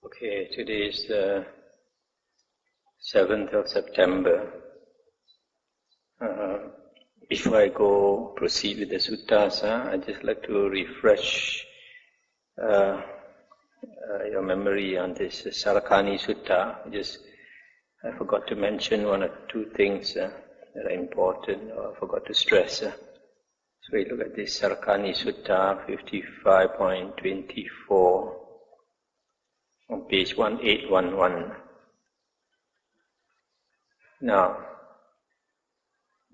Okay, today is the 7th of September. Before I proceed with the suttas, I'd just like to refresh your memory on this Sarakani Sutta. I forgot to mention one or two things that are important, or I forgot to stress. So we look at this Sarakani Sutta 55.24 on page 1811. Now,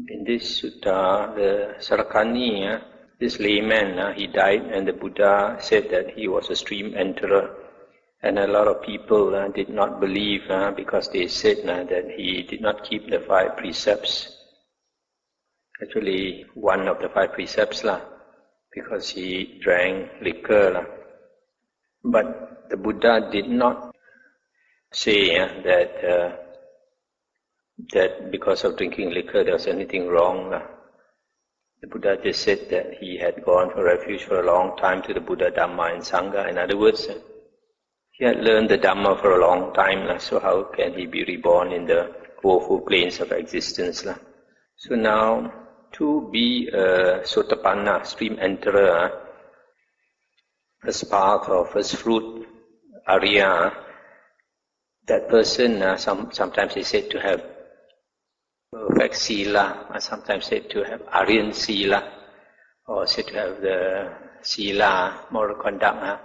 in this sutta, the Sarakani, this layman, he died, and the Buddha said that he was a stream enterer. And a lot of people did not believe because they said that he did not keep the 5 precepts. Actually, one of the 5 precepts, because he drank liquor. But the Buddha did not say that because of drinking liquor there was anything wrong. The Buddha just said that he had gone for refuge for a long time to the Buddha, Dhamma and Sangha. In other words, he had learned the Dhamma for a long time, so how can he be reborn in the woeful plains of existence? So now, to be a Sotapanna, stream enterer, first path or first fruit, Arya, that person sometimes is said to have perfect sila, sometimes said to have Aryan sila, or said to have the sila, moral conduct,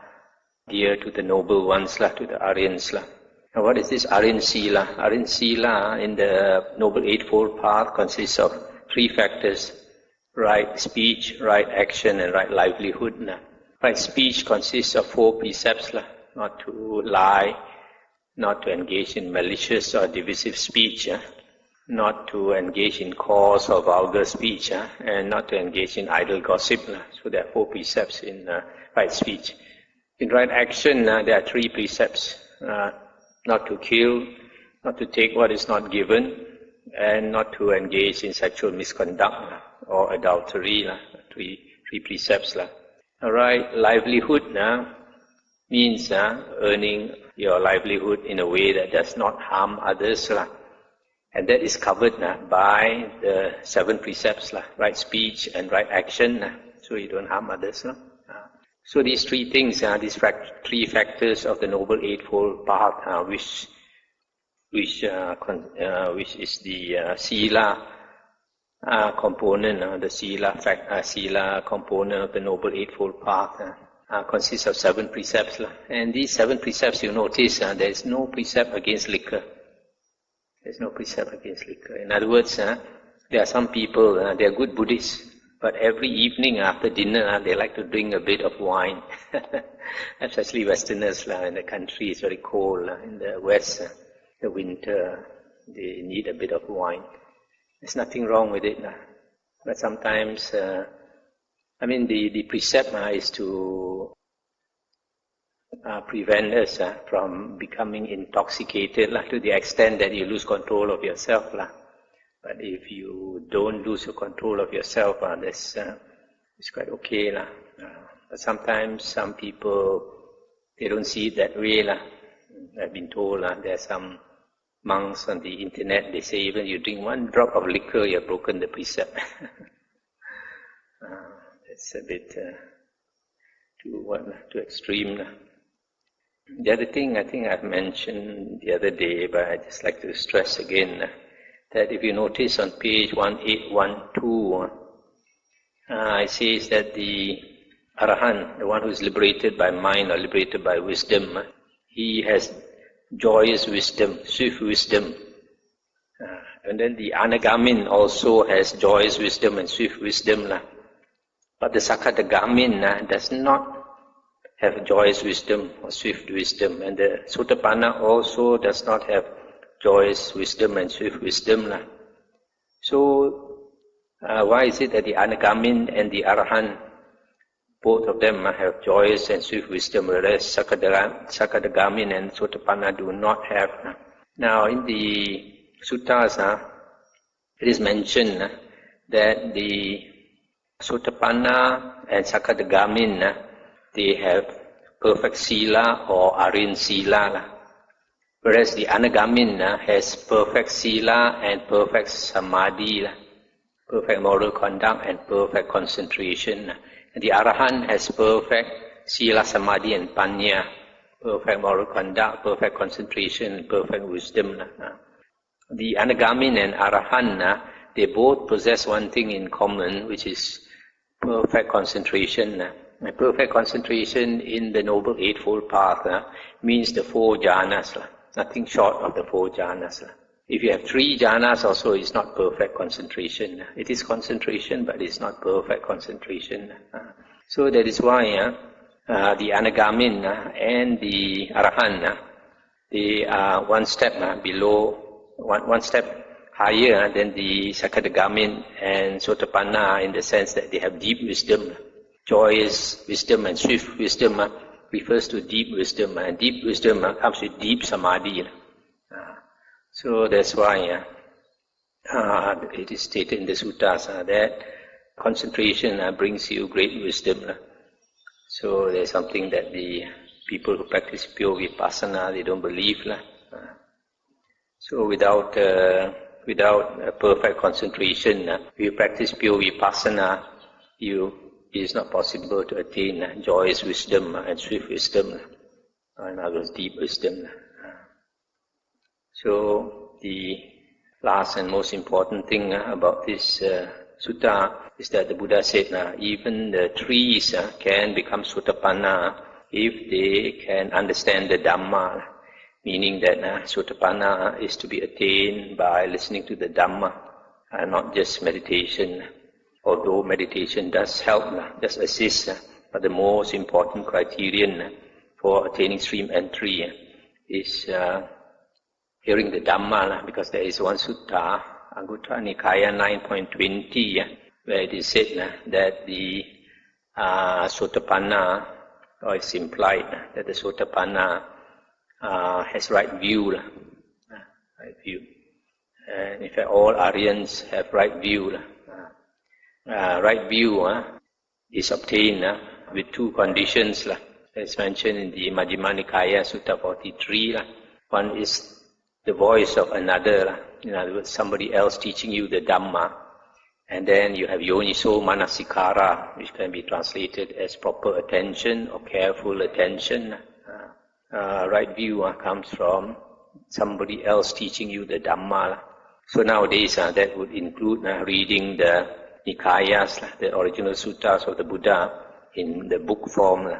dear to the noble ones, to the Aryans. Now what is this Aryan sila? Aryan sila in the Noble Eightfold Path consists of 3 factors: right speech, right action, and right livelihood. Right speech consists of 4 precepts, not to lie, not to engage in malicious or divisive speech, not to engage in coarse or vulgar speech, and not to engage in idle gossip. So there are 4 precepts in right speech. In right action, there are 3 precepts: not to kill, not to take what is not given, and not to engage in sexual misconduct or adultery. 3 precepts. Alright, livelihood means earning your livelihood in a way that does not harm others. And that is covered by the 7 precepts, right speech and right action, so you don't harm others. So these 3 things, these 3 factors of the Noble Eightfold Path, which is the sila component, the sila component of the Noble Eightfold Path, consists of 7 precepts. And these 7 precepts, you notice, there is no precept against liquor. There's no precept against liquor. In other words, there are some people, they are good Buddhists, but every evening after dinner, they like to drink a bit of wine. Especially Westerners in the country, it's very cold. In the West, the winter, they need a bit of wine. There's nothing wrong with it. But sometimes, the precept is to prevent us from becoming intoxicated to the extent that you lose control of yourself. But if you don't lose your control of yourself, it's quite okay. But sometimes some people, they don't see it that way. I've been told there are some monks on the internet, they say even you drink 1 drop of liquor, you have broken the precept. It's a bit too extreme. The other thing I think I've mentioned the other day, but I just like to stress again, that if you notice on page 1812, it says that the Arahant, the one who is liberated by mind or liberated by wisdom, he has joyous wisdom, swift wisdom. And then the Anagamin also has joyous wisdom and swift wisdom. But the Sakadagamin does not have joyous wisdom or swift wisdom. And the Sotapanna also does not have joyous wisdom and swift wisdom. So, why is it that the Anagamin and the Arahant, both of them have joyous and swift wisdom, whereas Sakadagamin and Sotapanna do not have? Now, in the suttas, it is mentioned that the Sotapanna and Sakadagamin, they have perfect sila or Aryan sila. Whereas the Anagamin has perfect sila and perfect samadhi, perfect moral conduct and perfect concentration. And the Arahant has perfect sila, samadhi and panya, perfect moral conduct, perfect concentration, perfect wisdom. The Anagamin and Arahant, they both possess one thing in common, which is perfect concentration. And perfect concentration in the Noble Eightfold Path means the 4 jhanas, nothing short of the 4 jhanas. If you have 3 jhanas also, it's not perfect concentration. It is concentration, but it's not perfect concentration. So that is why the Anagamin and the Arahant, they are one step below, one step higher than the Sakadagamin and Sotapanna, in the sense that they have deep wisdom. Joyous wisdom and swift wisdom refers to deep wisdom, and deep wisdom comes with deep samadhi. So that's why it is stated in the suttas that concentration brings you great wisdom. So there's something that the people who practice pure vipassana, they don't believe. So without perfect concentration, if you practice pure vipassana, it is not possible to attain joyous wisdom and swift wisdom, and others deep wisdom. So the last and most important thing about this sutta is that the Buddha said even the trees can become Sotapanna if they can understand the Dhamma, meaning that Sotapanna is to be attained by listening to the Dhamma, and not just meditation. Although meditation does help, does assist, but the most important criterion for attaining stream entry is hearing the Dhamma, because there is one sutta, Anguttara Nikaya 9.20, where it is said that the Sotapanna, or it's implied that the Sotapanna has right view. Right view. And in fact all Aryans have right view. Right view is obtained with 2 conditions, as mentioned in the Majjhima Nikaya Sutta 43. One is the voice of another, in other words, somebody else teaching you the Dhamma. And then you have Yoniso Manasikara, which can be translated as proper attention or careful attention. Right view comes from somebody else teaching you the Dhamma. So nowadays that would include reading the Nikayas, the original suttas of the Buddha, in the book form.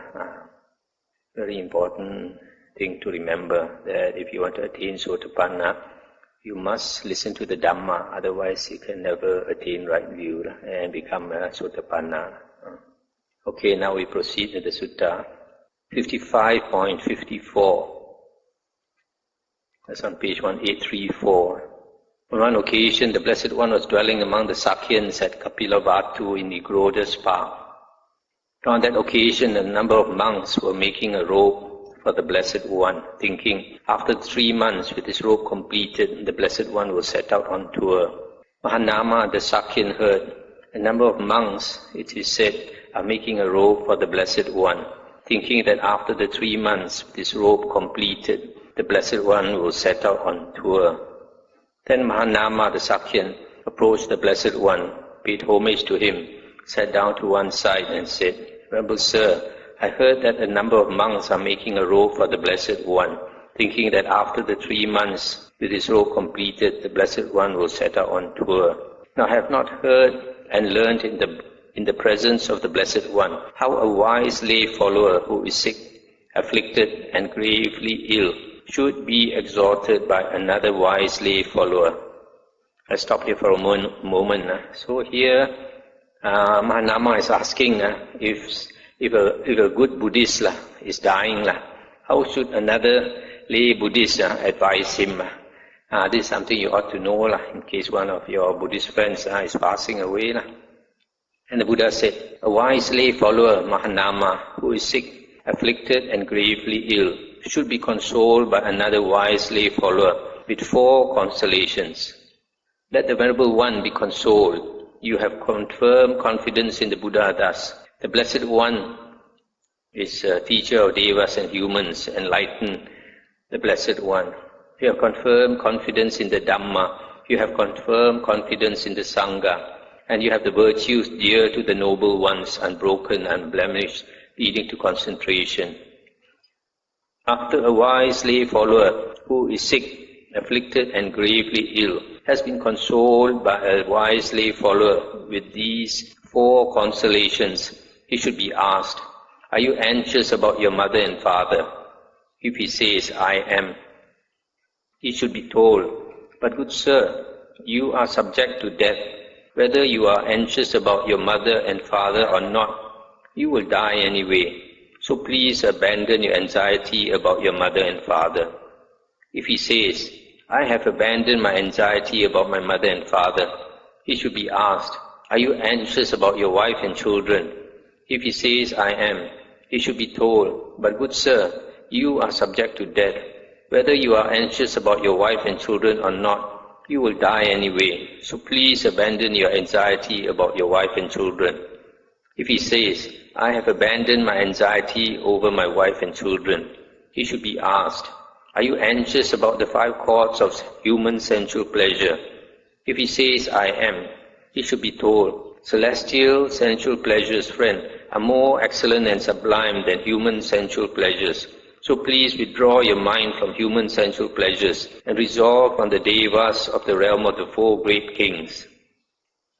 Very important thing to remember, that if you want to attain Sotapanna, you must listen to the Dhamma, otherwise you can never attain right view and become Sotapanna. Okay, now we proceed to the sutta 55.54. That's on page 1834. On one occasion, the Blessed One was dwelling among the Sakyans at Kapilavatthu in the Grodha's Park. On that occasion, a number of monks were making a robe for the Blessed One, thinking, after 3 months, with his robe completed, the Blessed One will set out on tour. Mahanama, the Sakyan, heard, a number of monks, it is said, are making a robe for the Blessed One, thinking that after the 3 months, with his robe completed, the Blessed One will set out on tour. Then Mahanama, the Sakyan, approached the Blessed One, paid homage to him, sat down to one side and said, Venerable Sir, I heard that a number of monks are making a robe for the Blessed One, thinking that after the 3 months, with his robe completed, the Blessed One will set out on tour. Now I have not heard and learned in the presence of the Blessed One how a wise lay follower who is sick, afflicted and gravely ill should be exhorted by another wise lay follower. I'll stop here for a moment. So here, Mahanama is asking if a good Buddhist is dying, how should another lay Buddhist advise him? This is something you ought to know in case one of your Buddhist friends is passing away. And the Buddha said, a wise lay follower, Mahanama, who is sick, afflicted and gravely ill, should be consoled by another wise lay follower with 4 consolations. Let the Venerable One be consoled. You have confirmed confidence in the Buddha thus. The Blessed One is a teacher of devas and humans, enlighten the Blessed One. If you have confirmed confidence in the Dhamma, you have confirmed confidence in the Sangha, and you have the virtues dear to the noble ones, unbroken, unblemished, leading to concentration. After a wise lay follower who is sick, afflicted and gravely ill, has been consoled by a wise lay follower with these 4 consolations, he should be asked, "Are you anxious about your mother and father?" If he says, "I am," he should be told, "But good sir, you are subject to death. Whether you are anxious about your mother and father or not, you will die anyway. So please abandon your anxiety about your mother and father." If he says, "I have abandoned my anxiety about my mother and father," he should be asked, "Are you anxious about your wife and children?" If he says, "I am," he should be told, "But good sir, you are subject to death. Whether you are anxious about your wife and children or not, you will die anyway. So please abandon your anxiety about your wife and children." If he says, "I have abandoned my anxiety over my wife and children," he should be asked, "Are you anxious about the 5 chords of human sensual pleasure?" If he says, "I am," he should be told, "Celestial sensual pleasures, friend, are more excellent and sublime than human sensual pleasures. So please withdraw your mind from human sensual pleasures and resolve on the devas of the realm of the 4 great kings."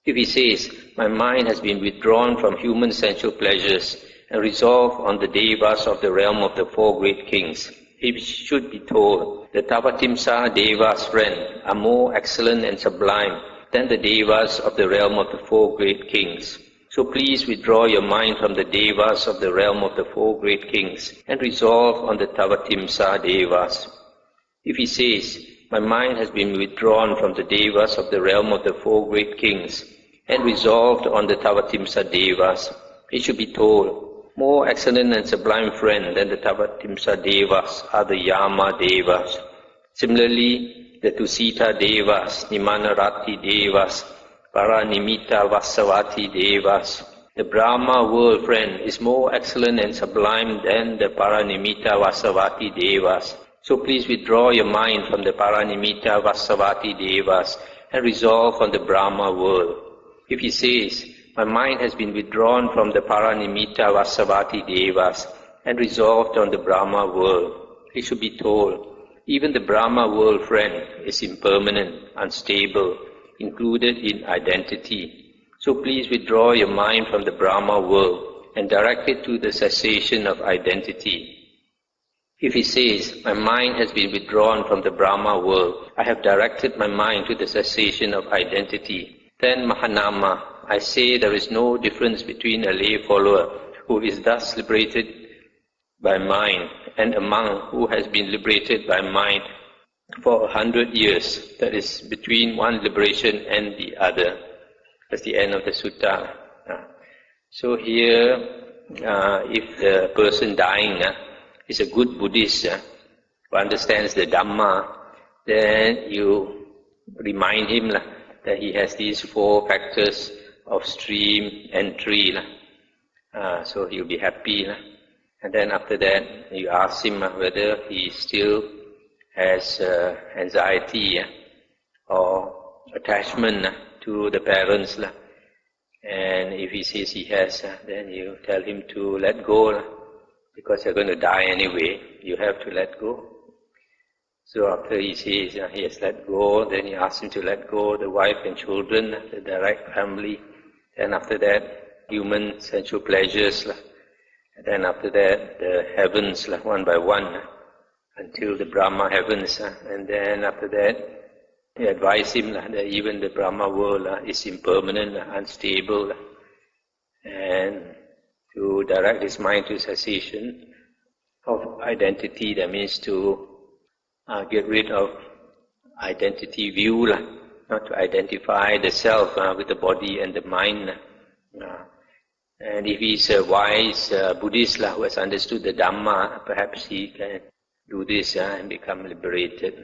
If he says, "My mind has been withdrawn from human sensual pleasures and resolve on the devas of the realm of the 4 great kings," he should be told, "The Tavatimsa devas, friend, are more excellent and sublime than the devas of the realm of the 4 great kings. So please withdraw your mind from the devas of the realm of the 4 great kings and resolve on the Tavatimsa devas." If he says, "My mind has been withdrawn from the devas of the realm of the 4 great kings and resolved on the Tavatimsa devas," he should be told, "More excellent and sublime friend than the Tavatimsa devas are the Yama devas. Similarly, the Tusita devas, Nimanarati devas, Paranimitta Vassavati devas. The Brahma world, friend, is more excellent and sublime than the Paranimitta Vassavati devas. So please withdraw your mind from the Paranimitta Vassavati devas and resolve on the Brahma world." If he says, "My mind has been withdrawn from the Paranimitta Vassavati devas and resolved on the Brahma world," he should be told, "Even the Brahma world, friend, is impermanent, unstable, included in identity. So please withdraw your mind from the Brahma world and direct it to the cessation of identity." If he says, "My mind has been withdrawn from the Brahma world, I have directed my mind to the cessation of identity," then Mahanama, I say there is no difference between a lay follower who is thus liberated by mind and a monk who has been liberated by mind for 100 years. That is between one liberation and the other. That's the end of the sutta. So here, if the person dying is a good Buddhist who understands the Dhamma, then you remind him that he has these 4 factors of stream and tree. So he'll be happy. And then after that, you ask him whether he still has anxiety or attachment to the parents. And if he says he has, then you tell him to let go, because you're going to die anyway. You have to let go. So after he says he has let go, then you ask him to let go the wife and children, the direct family. Then after that, human sensual pleasures. And then after that, the heavens, one by one, until the Brahma heavens. And then after that, you advise him that even the Brahma world is impermanent, unstable, and to direct his mind to cessation of identity. That means to get rid of identity view, not to identify the self with the body and the mind. And if he's a wise Buddhist who has understood the Dhamma, perhaps he can do this and become liberated.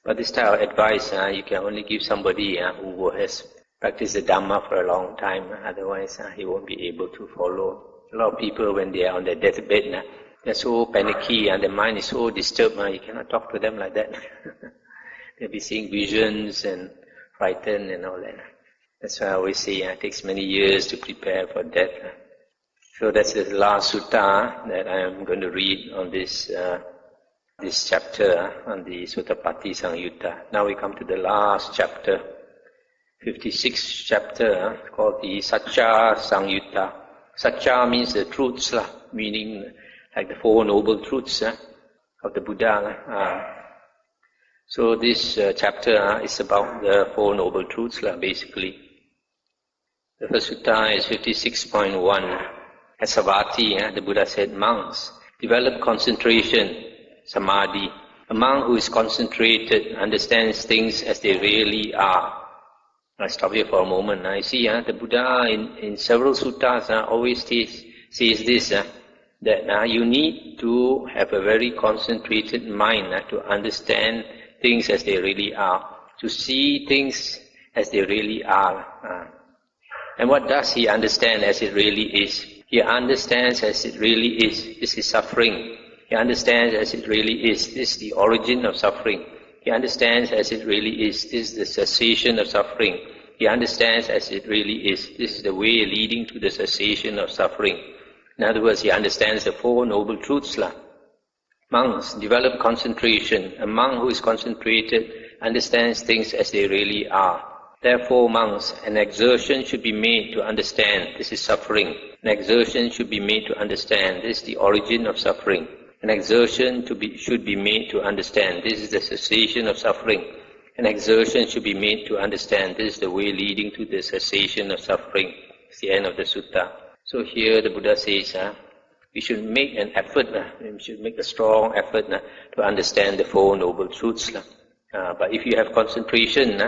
But this type of advice you can only give somebody who has practiced the Dhamma for a long time. Otherwise, he won't be able to follow. A lot of people, when they are on their deathbed, they're so panicky and their mind is so disturbed, you cannot talk to them like that. They'll be seeing visions and frightened and all that. That's why I always say it takes many years to prepare for death. So that's the last sutta that I am going to read on this chapter, on the Sotapatti Samyutta. Now we come to the last chapter, 56th chapter, called the Sacca Samyutta. Sacca means the truths, meaning like the Four Noble Truths of the Buddha. So this chapter is about the Four Noble Truths, basically. The first sutta is 56.1. At Savatthi, the Buddha said, monks, develop concentration, samadhi. A monk who is concentrated understands things as they really are. I stop here for a moment. I see the Buddha in several suttas always says this, that you need to have a very concentrated mind to understand things as they really are, to see things as they really are. And what does he understand as it really is? He understands as it really is. This is suffering. He understands as it really is. This is the origin of suffering. He understands as it really is. This is the cessation of suffering. He understands as it really is. This is the way leading to the cessation of suffering. In other words, he understands the Four Noble Truths. Monks, develop concentration. A monk who is concentrated understands things as they really are. Therefore, monks, an exertion should be made to understand this is suffering. An exertion should be made to understand this is the origin of suffering. An exertion should be made to understand this is the cessation of suffering. An exertion should be made to understand this is the way leading to the cessation of suffering. It's the end of the sutta. So here the Buddha says, we should make an effort, we should make a strong effort to understand the Four Noble Truths. But if you have concentration,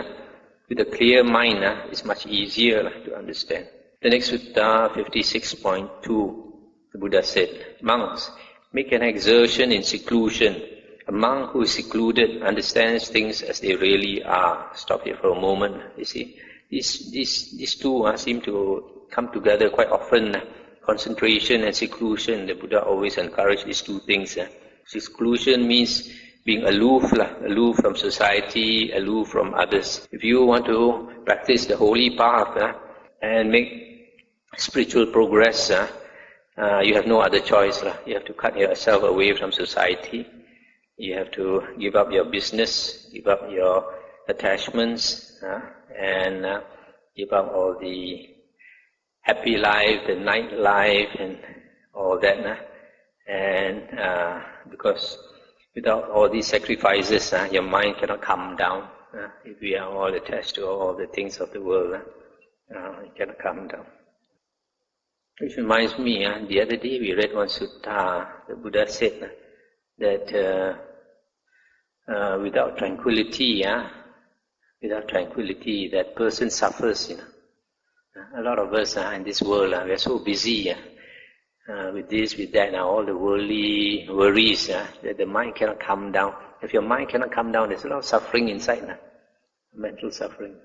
with a clear mind, it's much easier to understand. The next sutta, 56.2, the Buddha said, monks, make an exertion in seclusion. A monk who is secluded understands things as they really are. Stop here for a moment. You see, these two seem to come together quite often. Concentration and seclusion. The Buddha always encouraged these two things. Seclusion means being aloof from society, aloof from others. If you want to practice the holy path and make spiritual progress, you have no other choice. You have to cut yourself away from society. You have to give up your business, give up your attachments, and give up all the happy life, the night life, and all that. And because without all these sacrifices, your mind cannot calm down. If we are all attached to all the things of the world, it cannot calm down. Which reminds me, the other day we read one sutta. The Buddha said that without tranquility, that person suffers. A lot of us in this world, we are so busy with this, with that, all the worldly worries, that the mind cannot calm down. If your mind cannot calm down, there's a lot of suffering inside, mental suffering.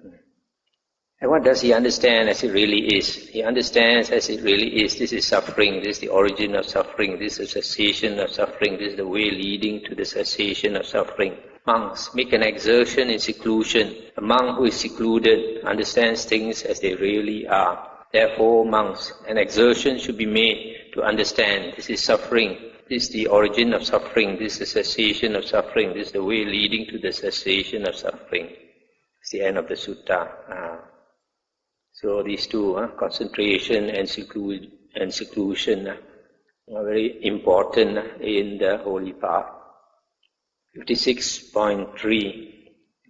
And what does he understand as it really is? He understands as it really is. This is suffering. This is the origin of suffering. This is the cessation of suffering. This is the way leading to the cessation of suffering. Monks, make an exertion in seclusion. A monk who is secluded understands things as they really are. Therefore, monks, an exertion should be made to understand this is suffering. This is the origin of suffering. This is the cessation of suffering. This is the way leading to the cessation of suffering. It's the end of the sutta. So these two, concentration and seclusion, are very important in the holy path. 56.3,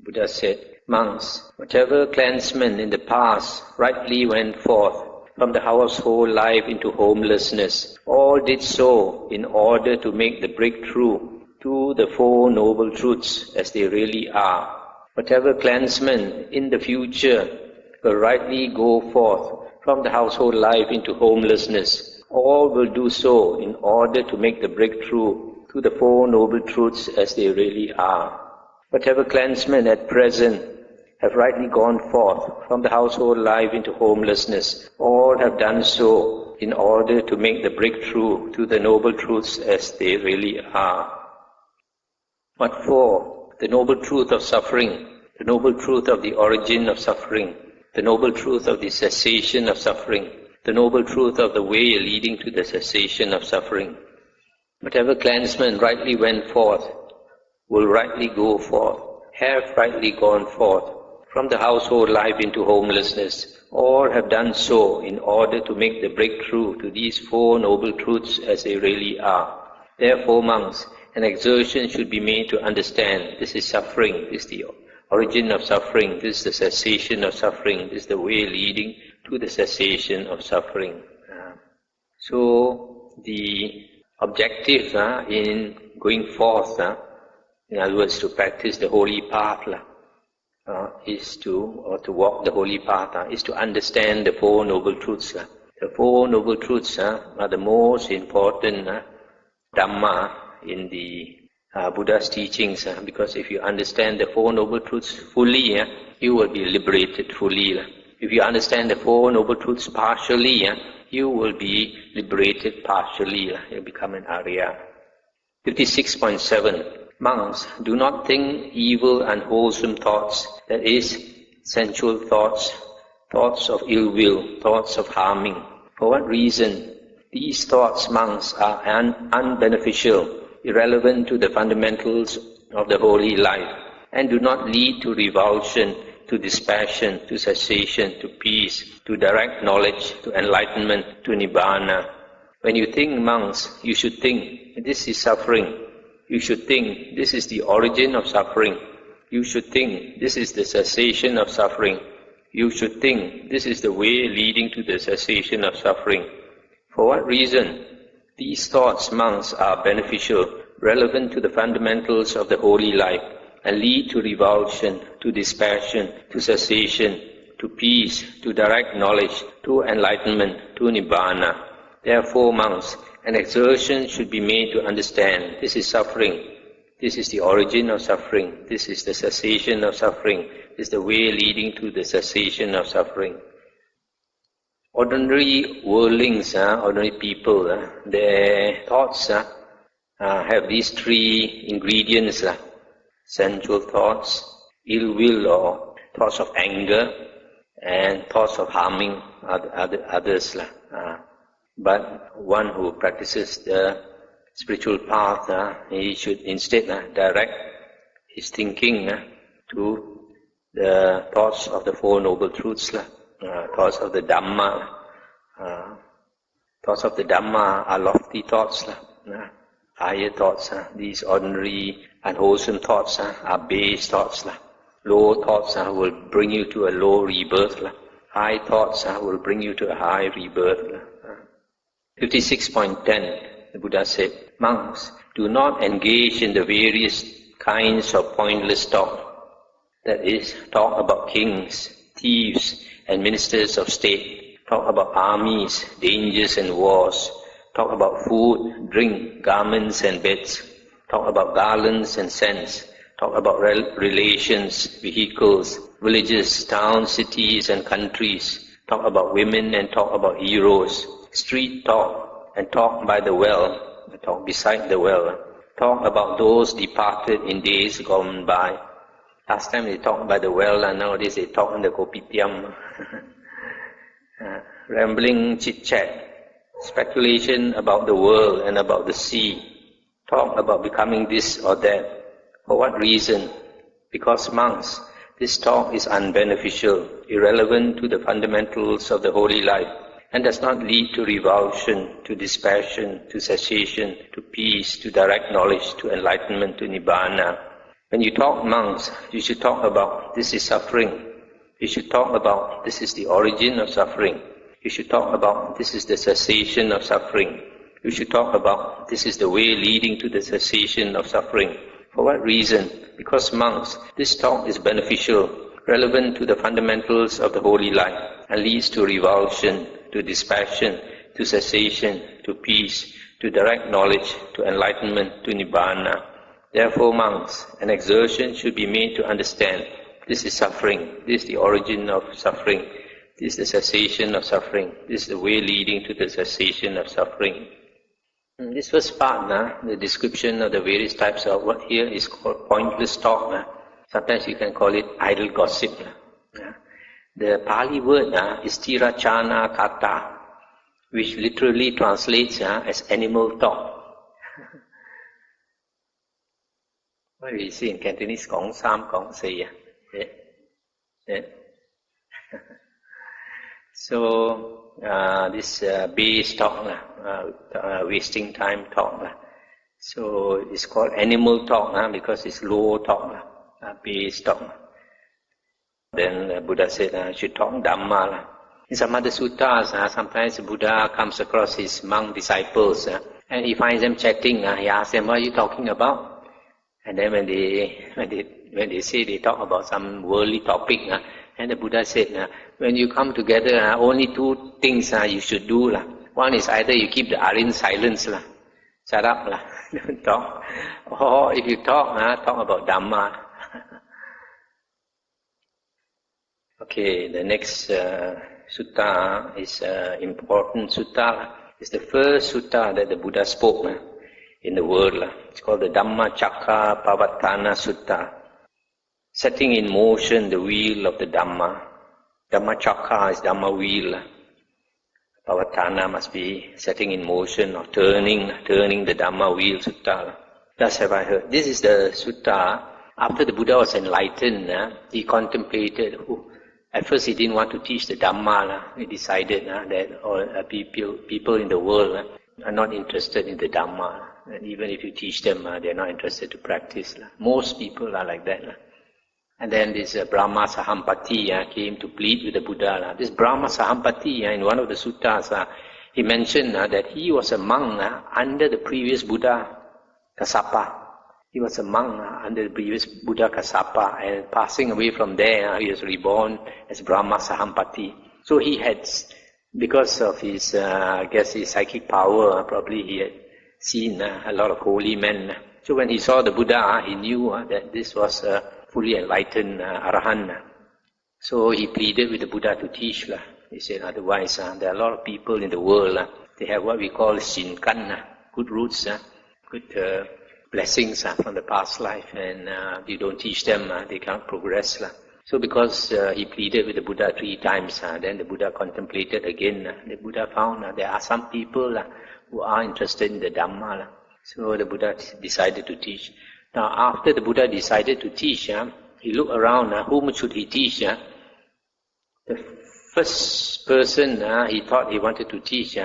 Buddha said, monks, whatever clansmen in the past rightly went forth from the household life into homelessness, all did so in order to make the breakthrough to the Four Noble Truths as they really are. Whatever clansmen in the future will rightly go forth from the household life into homelessness, all will do so in order to make the breakthrough to the Four Noble Truths as they really are. Whatever clansmen at present have rightly gone forth from the household life into homelessness. All have done so in order to make the breakthrough to the noble truths as they really are. What for? The noble truth of suffering, the noble truth of the origin of suffering, the noble truth of the cessation of suffering, the noble truth of the way leading to the cessation of suffering. Whatever clansmen rightly went forth will rightly go forth, have rightly gone forth from the household life into homelessness. All have done so in order to make the breakthrough to these four noble truths as they really are. Therefore, monks, an exertion should be made to understand this is suffering, this is the origin of suffering, this is the cessation of suffering, this is the way leading to the cessation of suffering. So the objective in going forth, in other words, to practice the holy path, to walk the holy path, is to understand the Four Noble Truths. The Four Noble Truths are the most important Dhamma in the Buddha's teachings, because if you understand the Four Noble Truths fully, you will be liberated fully. If you understand the Four Noble Truths partially, you will be liberated partially. You become an Arya. 56.7. Monks, do not think evil and unwholesome thoughts, that is, sensual thoughts, thoughts of ill will, thoughts of harming. For what reason? These thoughts, monks, are unbeneficial, irrelevant to the fundamentals of the holy life, and do not lead to revulsion, to dispassion, to cessation, to peace, to direct knowledge, to enlightenment, to nibbana. When you think, monks, you should think, this is suffering. You should think, this is the origin of suffering. You should think, this is the cessation of suffering. You should think, this is the way leading to the cessation of suffering. For what reason? These thoughts, monks, are beneficial, relevant to the fundamentals of the holy life, and lead to revulsion, to dispassion, to cessation, to peace, to direct knowledge, to enlightenment, to nibbana. Therefore, monks, an exertion should be made to understand this is suffering, this is the origin of suffering, this is the cessation of suffering, this is the way leading to the cessation of suffering. Ordinary worldlings, ordinary people, their thoughts have these three ingredients: sensual thoughts, ill will or thoughts of anger, and thoughts of harming others. But one who practices the spiritual path, he should instead direct his thinking to the thoughts of the Four Noble Truths, thoughts of the Dhamma. Thoughts of the Dhamma are lofty thoughts, higher thoughts. These ordinary unwholesome thoughts are base thoughts. Low thoughts will bring you to a low rebirth. High thoughts will bring you to a high rebirth. 56.10, the Buddha said, monks, do not engage in the various kinds of pointless talk. That is, talk about kings, thieves, and ministers of state. Talk about armies, dangers and wars. Talk about food, drink, garments and beds. Talk about garlands and scents. Talk about relations, vehicles, villages, towns, cities and countries. Talk about women and talk about heroes. Street talk and talk by the well, talk beside the well. Talk about those departed in days gone by. Last time they talked by the well, and nowadays they talk in the kopitiam. Rambling chit-chat, speculation about the world and about the sea. Talk about becoming this or that. For what reason? Because, monks, this talk is unbeneficial, irrelevant to the fundamentals of the holy life, and does not lead to revulsion, to dispassion, to cessation, to peace, to direct knowledge, to enlightenment, to nibbana. When you talk, monks, you should talk about this is suffering. You should talk about this is the origin of suffering. You should talk about this is the cessation of suffering. You should talk about this is the way leading to the cessation of suffering. For what reason? Because, monks, this talk is beneficial, relevant to the fundamentals of the holy life, and leads to revulsion, to dispassion, to cessation, to peace, to direct knowledge, to enlightenment, to nibbana. Therefore, monks, an exertion should be made to understand This is suffering. This is the origin of suffering. This is the cessation of suffering. This is the way leading to the cessation of suffering. This first part, the description of the various types of what here is called pointless talk. Sometimes you can call it idle gossip. The Pali word is tirachana kata, which literally translates as animal talk. What do you say in Cantonese? Gong sam, gong say. So, this base talk, wasting time talk. So, it's called animal talk because it's low talk, base talk. Then Buddha said, I should talk Dhamma. In some other suttas, sometimes Buddha comes across his monk disciples and he finds them chatting. He asks them, what are you talking about? And then when they say they talk about some worldly topic, and the Buddha said, when you come together, only two things you should do. One is either you keep the Aryan silence, shut up, don't talk. Or if you talk, talk about Dhamma. Okay, the next sutta is important sutta. It's the first sutta that the Buddha spoke in the world. It's called the Dhamma Chakra Pavattana Sutta. Setting in motion the wheel of the Dhamma. Dhamma Chakra is Dhamma wheel. Pavattana must be setting in motion or turning the Dhamma wheel sutta. Thus have I heard. This is the sutta. After the Buddha was enlightened, he contemplated. At first he didn't want to teach the Dhamma. He decided that all people in the world are not interested in the Dhamma. And even if you teach them, they're not interested to practice. Most people are like that. And then this Brahma Sahampati came to plead with the Buddha. This Brahma Sahampati, in one of the suttas, he mentioned that he was a monk under the previous Buddha, Kassapa. He was a monk under the previous Buddha Kassapa, and passing away from there, he was reborn as Brahma Sahampati. So he had, because of his, his psychic power, probably he had seen a lot of holy men. So when he saw the Buddha, he knew that this was a fully enlightened Arahant. So he pleaded with the Buddha to teach. He said, otherwise, there are a lot of people in the world, they have what we call Shinkan, good roots, good blessings from the past life, and you don't teach them, they can't progress. So because he pleaded with the Buddha 3 times, then the Buddha contemplated again. The Buddha found there are some people who are interested in the Dhamma. So the Buddha decided to teach. Now after the Buddha decided to teach, he looked around, whom should he teach? The first person he thought he wanted to teach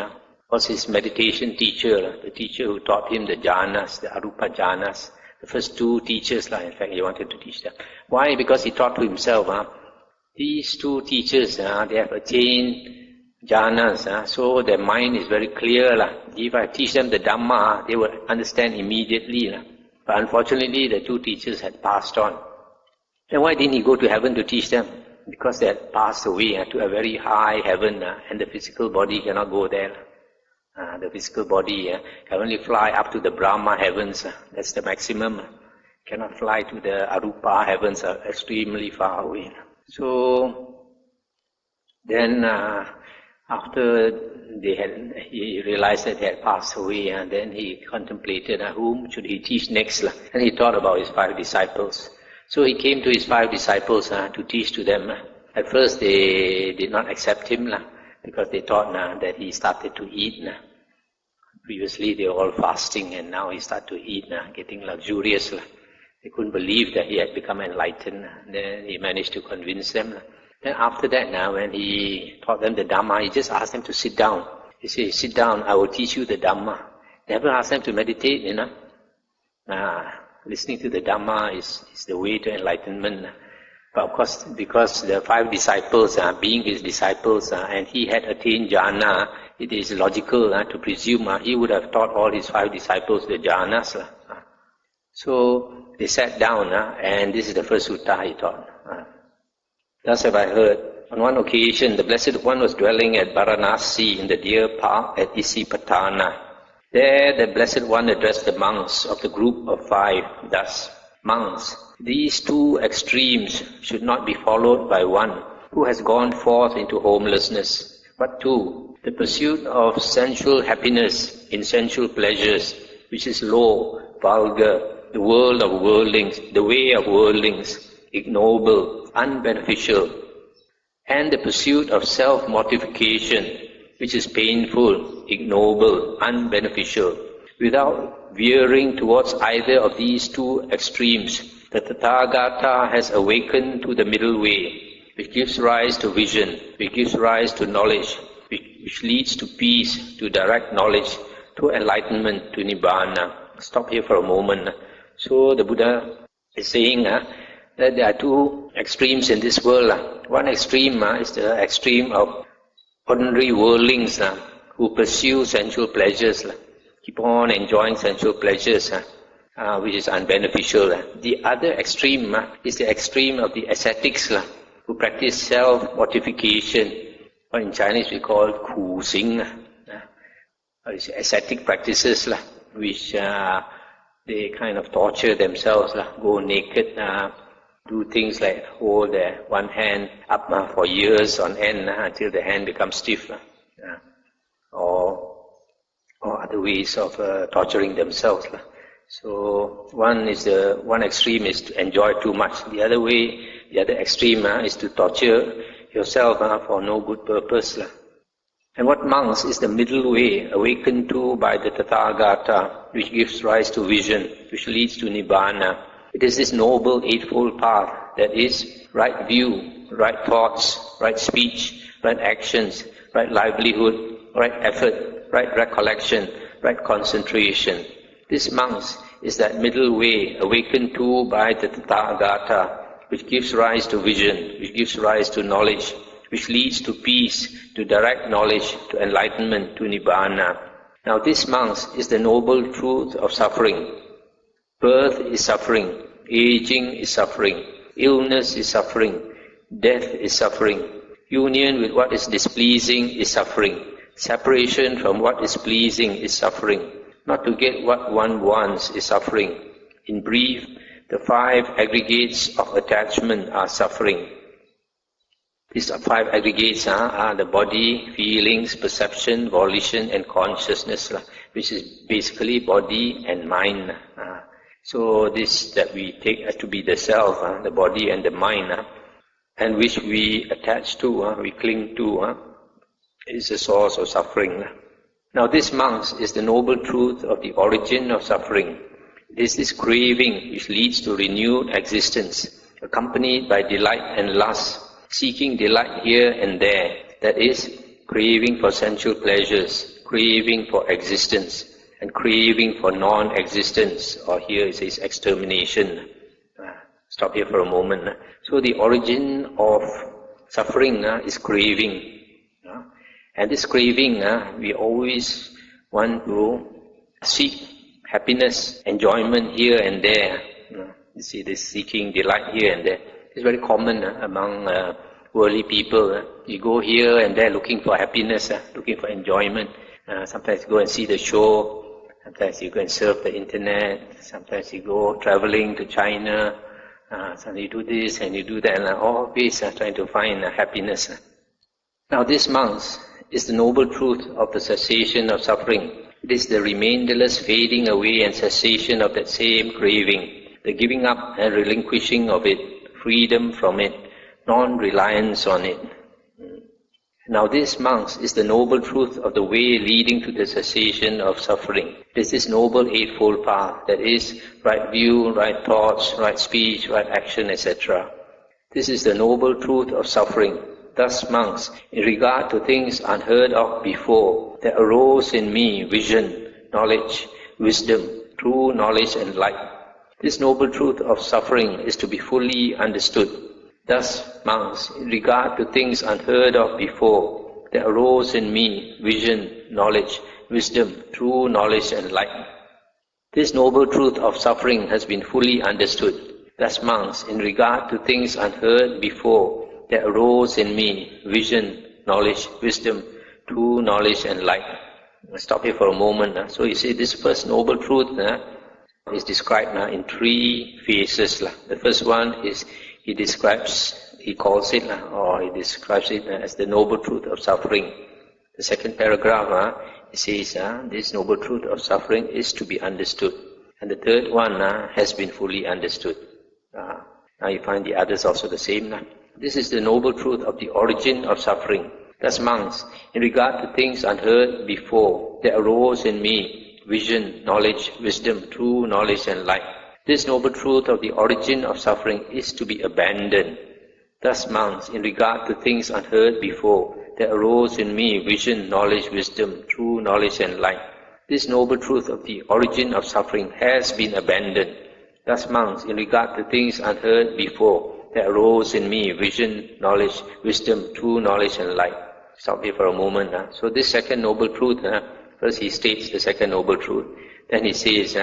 was his meditation teacher, the teacher who taught him the jhanas, the arupa jhanas. The first 2 teachers, in fact, he wanted to teach them. Why? Because he thought to himself, these 2 teachers, they have attained jhanas, so their mind is very clear. If I teach them the Dhamma, they will understand immediately. But unfortunately, the 2 teachers had passed on. Then why didn't he go to heaven to teach them? Because they had passed away to a very high heaven, and the physical body cannot go there. The physical body can only fly up to the Brahma heavens. That's the maximum. Cannot fly to the Arupa heavens, are extremely far away. So then after he realized that he had passed away, and then he contemplated whom should he teach next. And he thought about his 5 disciples. So he came to his 5 disciples to teach to them. At first they did not accept him, because they thought that he started to eat. Previously they were all fasting, and now he started to eat, getting luxurious. They couldn't believe that he had become enlightened. Then he managed to convince them. Then after that, when he taught them the Dhamma, he just asked them to sit down. He said, sit down, I will teach you the Dhamma. Never asked them to meditate, Listening to the Dhamma is the way to enlightenment. But of course, because the 5 disciples, being his disciples, and he had attained jhana, it is logical to presume he would have taught all his 5 disciples the jhanas. So they sat down, and this is the first sutta he taught. Thus have I heard. On one occasion, the Blessed One was dwelling at Varanasi in the deer park at Isipatana. There the Blessed One addressed the monks of the group of 5 thus. monks, these two extremes should not be followed by one who has gone forth into homelessness, but two, the pursuit of sensual happiness in sensual pleasures, which is low, vulgar, the world of worldlings, the way of worldlings, ignoble, unbeneficial, and the pursuit of self-mortification, which is painful, ignoble, unbeneficial. Without veering towards either of these two extremes, the Tathagata has awakened to the middle way, which gives rise to vision, which gives rise to knowledge, which leads to peace, to direct knowledge, to enlightenment, to Nibbana. Stop here for a moment. So the Buddha is saying that there are two extremes in this world. One extreme is the extreme of ordinary worldlings who pursue sensual pleasures, keep on enjoying sensual pleasures, which is unbeneficial. The other extreme is the extreme of the ascetics who practice self-mortification, or in Chinese we call Ku Sing, ascetic practices which they kind of torture themselves, go naked, do things like hold their one hand up for years on end until the hand becomes stiff, or other ways of torturing themselves. So one extreme is to enjoy too much. The other extreme is to torture yourself for no good purpose. And what monks is the middle way awakened to by the Tathagata, which gives rise to vision, which leads to Nibbana. It is this noble eightfold path, that is, right view, right thoughts, right speech, right actions, right livelihood, right effort, right recollection, right concentration. This monks is that middle way awakened to by the Tathagata, which gives rise to vision, which gives rise to knowledge, which leads to peace, to direct knowledge, to enlightenment, to Nibbana. Now this monks is the noble truth of suffering. Birth is suffering, aging is suffering, illness is suffering, death is suffering, union with what is displeasing is suffering, separation from what is pleasing is suffering, not to get what one wants is suffering. In brief, the 5 aggregates of attachment are suffering. These 5 aggregates are the body, feelings, perception, volition and consciousness, which is basically body and mind. So this that we take as to be the self, the body and the mind, and which we attach to, we cling to, is the source of suffering. Now this, monks, is the noble truth of the origin of suffering. It is this craving which leads to renewed existence, accompanied by delight and lust, seeking delight here and there, that is, craving for sensual pleasures, craving for existence, and craving for non-existence, or here it says extermination. Stop here for a moment. So the origin of suffering is craving. And this craving, we always want to seek happiness, enjoyment here and there. You see this seeking delight here and there. It's very common among worldly people. You go here and there looking for happiness, looking for enjoyment. Sometimes you go and see the show. Sometimes you go and surf the internet. Sometimes you go traveling to China. Sometimes you do this and you do that. And all this trying to find happiness. Now this, monks, is the noble truth of the cessation of suffering. It is the remainderless fading away and cessation of that same craving, the giving up and relinquishing of it, freedom from it, non-reliance on it. Now this, monks, is the noble truth of the way leading to the cessation of suffering. It is this noble eightfold path, that is, right view, right thoughts, right speech, right action, etc. This is the noble truth of suffering. Thus, monks, in regard to things unheard of before, there arose in me vision, knowledge, wisdom, true knowledge and light. This noble truth of suffering is to be fully understood. Thus, monks, in regard to things unheard of before, there arose in me vision, knowledge, wisdom, true knowledge and light. This noble truth of suffering has been fully understood. Thus, monks, in regard to things unheard before, there arose in me vision, knowledge, wisdom, true knowledge and light. I'll stop here for a moment. So you see, this first noble truth is described in three phases. The first one is he describes it as the noble truth of suffering. The second paragraph, it says this noble truth of suffering is to be understood. And the third one has been fully understood. Now you find the others also the same. This is the noble truth of the origin of suffering. Thus monks, in regard to things unheard before, there arose in me vision, knowledge, wisdom, true knowledge and light. This noble truth of the origin of suffering is to be abandoned. Thus monks, in regard to things unheard before, there arose in me vision, knowledge, wisdom, true knowledge and light. This noble truth of the origin of suffering has been abandoned. Thus monks, in regard to things unheard before, there arose in me vision, knowledge, wisdom, true knowledge and light. Stop here for a moment. So this second noble truth, first he states the second noble truth. Then he says,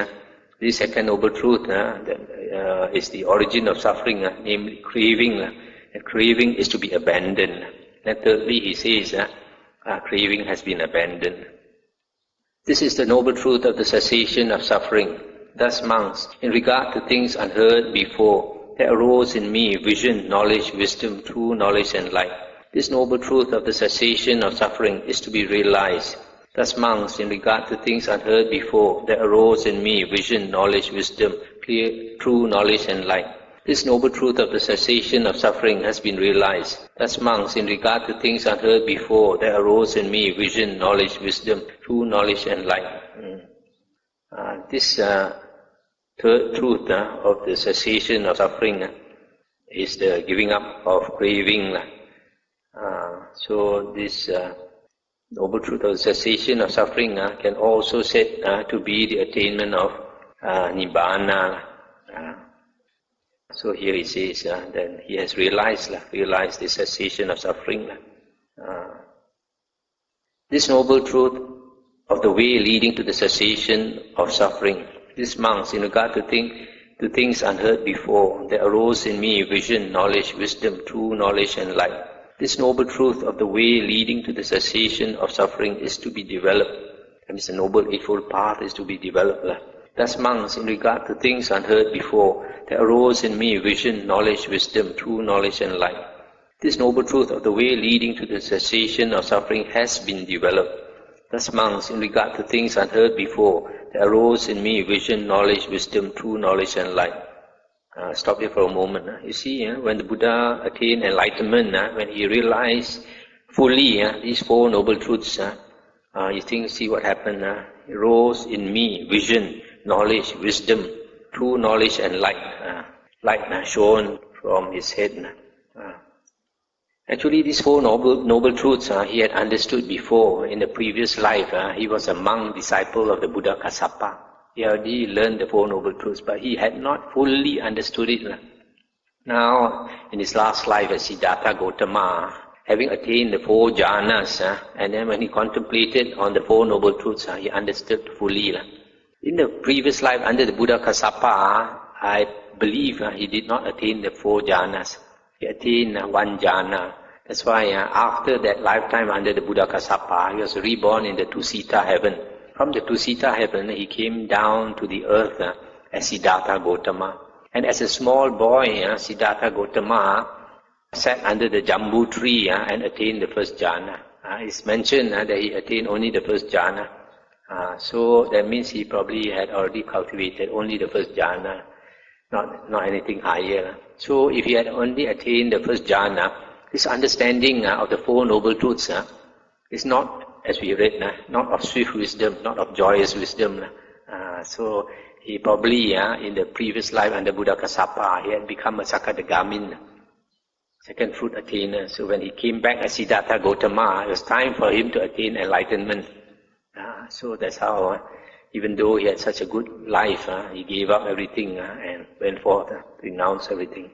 this second noble truth is the origin of suffering, namely craving. And craving is to be abandoned. And thirdly he says, craving has been abandoned. This is the noble truth of the cessation of suffering. Thus monks, in regard to things unheard before, there arose in me vision, knowledge, wisdom, true knowledge and light. This noble truth of the cessation of suffering is to be realized. Thus monks, in regard to things unheard before, there arose in me vision, knowledge, wisdom, clear, true knowledge and light. This noble truth of the cessation of suffering has been realized. Thus monks, in regard to things unheard before, there arose in me vision, knowledge, wisdom, true knowledge and light. This third truth of the cessation of suffering is the giving up of craving. So this noble truth of the cessation of suffering can also said to be the attainment of Nibbana. So here he says that he has realized the cessation of suffering. This noble truth of the way leading to the cessation of suffering. These monks, in regard to things unheard before, there arose in me vision, knowledge, wisdom, true knowledge and light. This noble truth of the way leading to the cessation of suffering is to be developed. That means the Noble Eightfold Path is to be developed. Thus monks, in regard to things unheard before, there arose in me vision, knowledge, wisdom, true knowledge and light. This noble truth of the way leading to the cessation of suffering has been developed. Thus monks, in regard to things unheard before, there arose in me vision, knowledge, wisdom, true knowledge and light. Stop here for a moment. You see, when the Buddha attained enlightenment, when he realized fully these four noble truths, see what happened. It rose in me vision, knowledge, wisdom, true knowledge and light. Light shone from his head. Actually, these four noble truths he had understood before in the previous life. He was a monk disciple of the Buddha Kassapa. He already learned the Four Noble Truths, but he had not fully understood it. Now, in his last life as Siddhartha Gautama, having attained the four jhanas, and then when he contemplated on the Four Noble Truths, he understood fully. In the previous life under the Buddha Kassapa, I believe he did not attain the four jhanas. He attained one jhana. That's why after that lifetime under the Buddha Kassapa, he was reborn in the Tusita heaven. From the Tusita heaven, he came down to the earth as Siddhartha Gautama. And as a small boy, Siddhartha Gautama sat under the Jambu tree and attained the first jhana. It's mentioned that he attained only the first jhana. So that means he probably had already cultivated only the first jhana, not anything higher. So if he had only attained the first jhana, this understanding of the Four Noble Truths is not, as we read, not of swift wisdom, not of joyous wisdom. So he probably, in the previous life under Buddha Kassapa, he had become a Sakadagamin, second fruit attainer. So when he came back as Siddhartha Gautama, it was time for him to attain enlightenment. So that's how, even though he had such a good life, he gave up everything and went forth, renounced everything.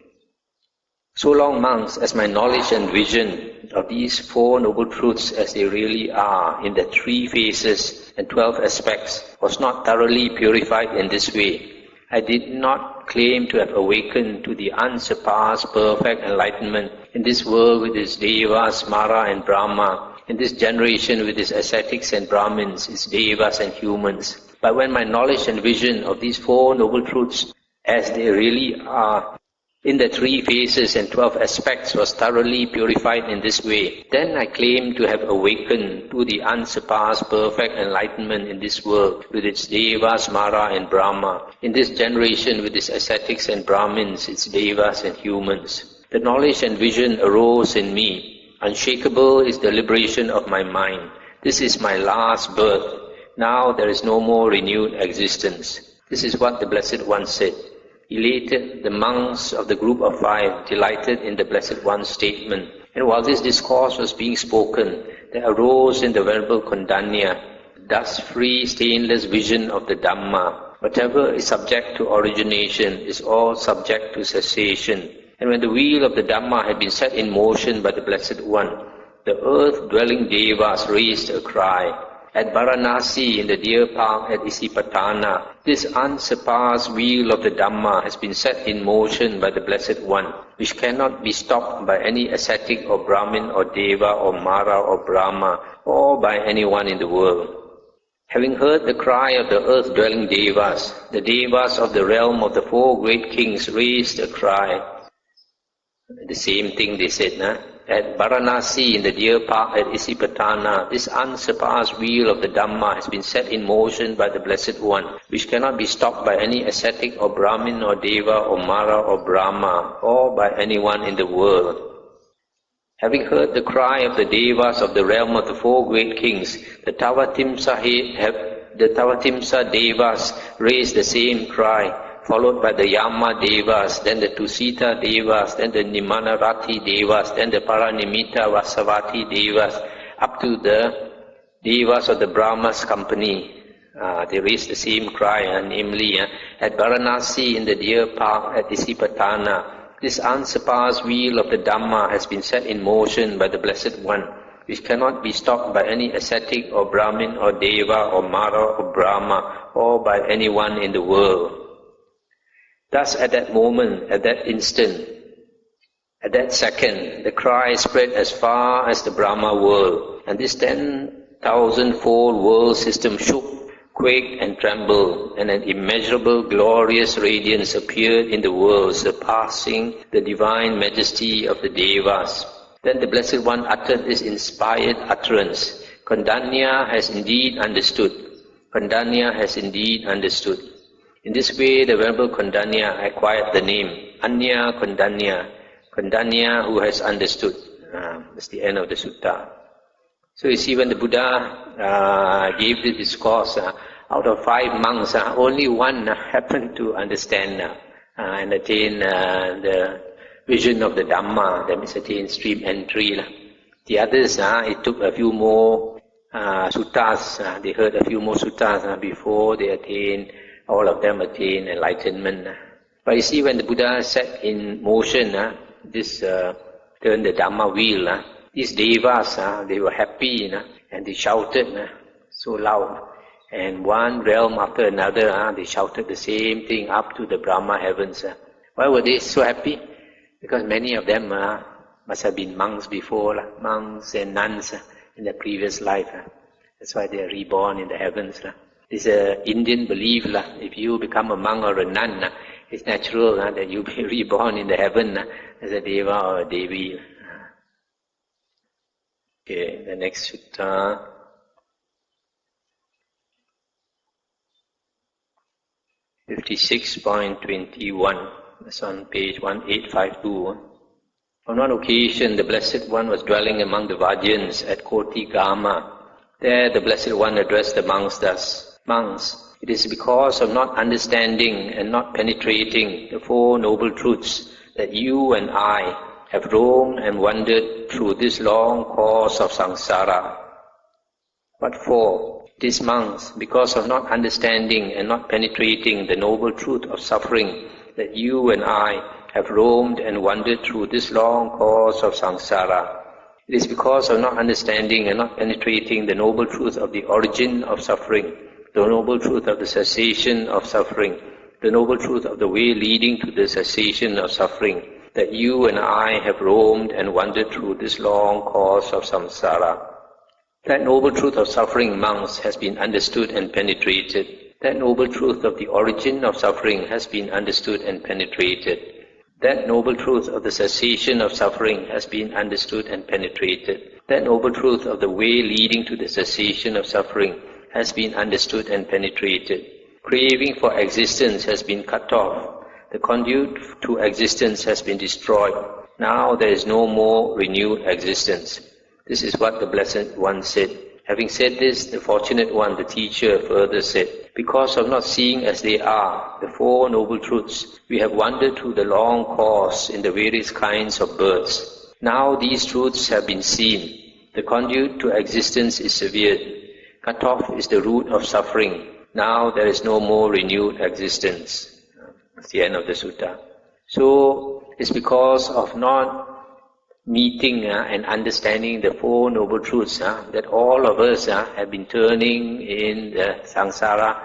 So long, monks, as my knowledge and vision of these Four Noble Truths as they really are in the 3 phases and 12 aspects was not thoroughly purified in this way, I did not claim to have awakened to the unsurpassed perfect enlightenment in this world with its Devas, Mara and Brahma, in this generation with its ascetics and Brahmins, its Devas and humans. But when my knowledge and vision of these four noble truths, as they really are, in the 3 phases and 12 aspects, was thoroughly purified in this way, then I claim to have awakened to the unsurpassed perfect enlightenment in this world, with its Devas, Mara and Brahma, in this generation with its ascetics and Brahmins, its Devas and humans. The knowledge and vision arose in me. Unshakable is the liberation of my mind. This is my last birth. Now there is no more renewed existence. This is what the Blessed One said. Elated, the monks of the group of 5 delighted in the Blessed One's statement. And while this discourse was being spoken, there arose in the Venerable Kondanya, thus free, stainless vision of the Dhamma. Whatever is subject to origination is all subject to cessation. And when the wheel of the Dhamma had been set in motion by the Blessed One, the earth-dwelling Devas raised a cry. At Varanasi, in the deer park at Isipatana, this unsurpassed wheel of the Dhamma has been set in motion by the Blessed One, which cannot be stopped by any ascetic or Brahmin or Deva or Mara or Brahma, or by anyone in the world. Having heard the cry of the earth-dwelling Devas, the Devas of the realm of the 4 great kings raised a cry. The same thing they said, At Varanasi, in the deer park at Isipatana, this unsurpassed wheel of the Dhamma has been set in motion by the Blessed One, which cannot be stopped by any ascetic or Brahmin or Deva or Mara or Brahma, or by anyone in the world. Having heard the cry of the Devas of the realm of the 4 great kings, the Tavatimsa Devas raised the same cry, followed by the Yama Devas, then the Tusita Devas, then the Nimanarati Devas, then the Paranimitta Vasavati Devas, up to the Devas of the Brahma's company. They raised the same cry, namely, at Varanasi, in the deer park at Isipatana, this unsurpassed wheel of the Dhamma has been set in motion by the Blessed One, which cannot be stopped by any ascetic or Brahmin or Deva or Mara or Brahma, or by anyone in the world. Thus at that moment, at that instant, at that second, the cry spread as far as the Brahma world, and this 10,000-fold world system shook, quaked and trembled, and an immeasurable glorious radiance appeared in the world, surpassing the divine majesty of the Devas. Then the Blessed One uttered this inspired utterance, Kondanya has indeed understood. Kondanya has indeed understood. In this way, the Venerable Kondanya acquired the name Anya Kondanya, Kondanya who has understood. That's the end of the sutta. So you see, when the Buddha gave the discourse, out of 5 monks, only one happened to understand and attain the vision of the Dhamma, that means attain stream entry. The others, it took a few more suttas, they heard a few more suttas before they attained. All of them attain enlightenment. But you see, when the Buddha set in motion this turned the Dhamma wheel, these Devas, they were happy, and they shouted so loud. And one realm after another, they shouted the same thing up to the Brahma heavens. Why were they so happy? Because many of them must have been monks before, monks and nuns in the previous life. That's why they are reborn in the heavens. It's an Indian belief. If you become a monk or a nun, it's natural that you be reborn in the heaven as a Deva or a Devi. Okay, the next sutta. (56.21). That's on page 1852. On one occasion, the Blessed One was dwelling among the Vajjans at Koti Gama. There the Blessed One addressed the monks thus, Monks, it is because of not understanding and not penetrating the 4 noble truths that you and I have roamed and wandered through this long course of samsara. What for? It is, monks, because of not understanding and not penetrating the noble truth of suffering that you and I have roamed and wandered through this long course of samsara. It is because of not understanding and not penetrating the noble truth of the origin of suffering, the noble truth of the cessation of suffering, the noble truth of the way leading to the cessation of suffering, that you and I have roamed and wandered through this long course of samsara. That noble truth of suffering, monks, has been understood and penetrated. That noble truth of the origin of suffering has been understood and penetrated. That noble truth of the cessation of suffering has been understood and penetrated. That noble truth of the way leading to the cessation of suffering has been understood and penetrated. Craving for existence has been cut off. The conduit to existence has been destroyed. Now there is no more renewed existence. This is what the Blessed One said. Having said this, the Fortunate One, the teacher, further said, because of not seeing as they are, the Four Noble Truths, we have wandered through the long course in the various kinds of births. Now these truths have been seen. The conduit to existence is severed. Cut off is the root of suffering. Now there is no more renewed existence. That's the end of the sutta. So it's because of not meeting and understanding the Four Noble Truths that all of us have been turning in the samsara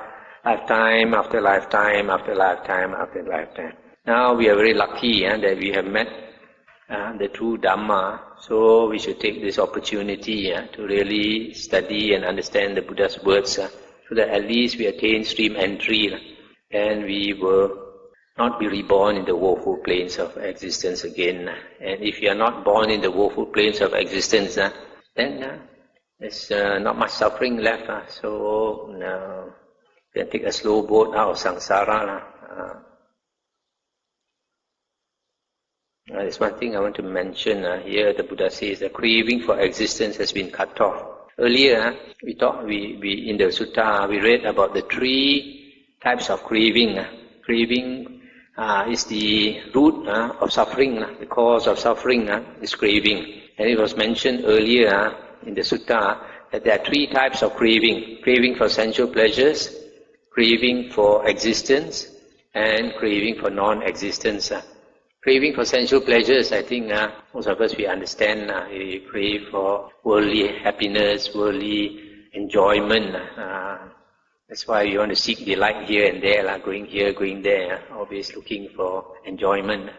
lifetime after lifetime after lifetime after lifetime. Now we are very lucky that we have met the true Dhamma, so we should take this opportunity to really study and understand the Buddha's words so that at least we attain stream entry and we will not be reborn in the woeful planes of existence again. And if you are not born in the woeful planes of existence, then there's not much suffering left. So you can take a slow boat out of samsara. There's one thing I want to mention here. The Buddha says the craving for existence has been cut off. Earlier, we in the sutta we read about the three types of craving. Craving is the root of suffering. The cause of suffering is craving. And it was mentioned earlier in the sutta that there are three types of craving. Craving for sensual pleasures, craving for existence, and craving for non-existence. Craving for sensual pleasures, I think most of us we understand. We crave for worldly happiness, worldly enjoyment. That's why you want to seek delight here and there, going here, going there, always looking for enjoyment.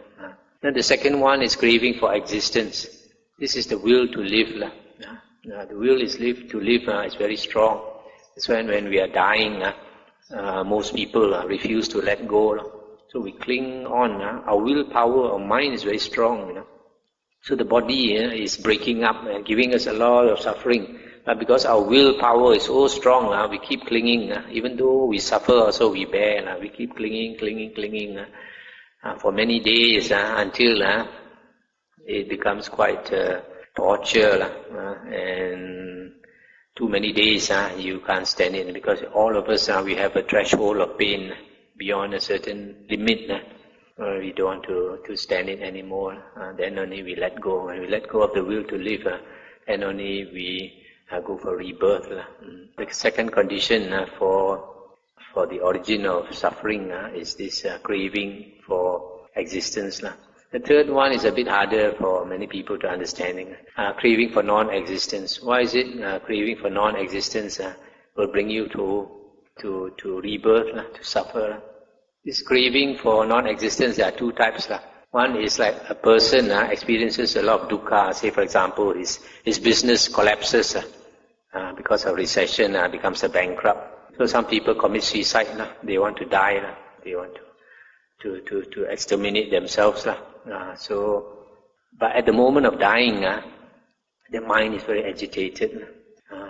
Then the second one is craving for existence. This is the will to live. The will is to live is very strong. That's when we are dying, most people refuse to let go. So we cling on. Our willpower, our mind is very strong. So the body is breaking up and giving us a lot of suffering. But because our willpower is so strong, we keep clinging. Even though we suffer, also we bear. We keep clinging for many days until it becomes quite torture. And too many days you can't stand it, because all of us we have a threshold of pain beyond a certain limit. We don't want to stand it anymore. Then only we let go. When we let go of the will to live, then only we go for rebirth. The second condition for the origin of suffering is this craving for existence. The third one is a bit harder for many people to understand. Craving for non-existence. Why is it craving for non-existence will bring you to rebirth, to suffer? This craving for non-existence, there are two types. One is like a person experiences a lot of dukkha. Say for example, his business collapses because of recession, becomes a bankrupt. So some people commit suicide. They want to die. They want to exterminate themselves. But at the moment of dying, their mind is very agitated.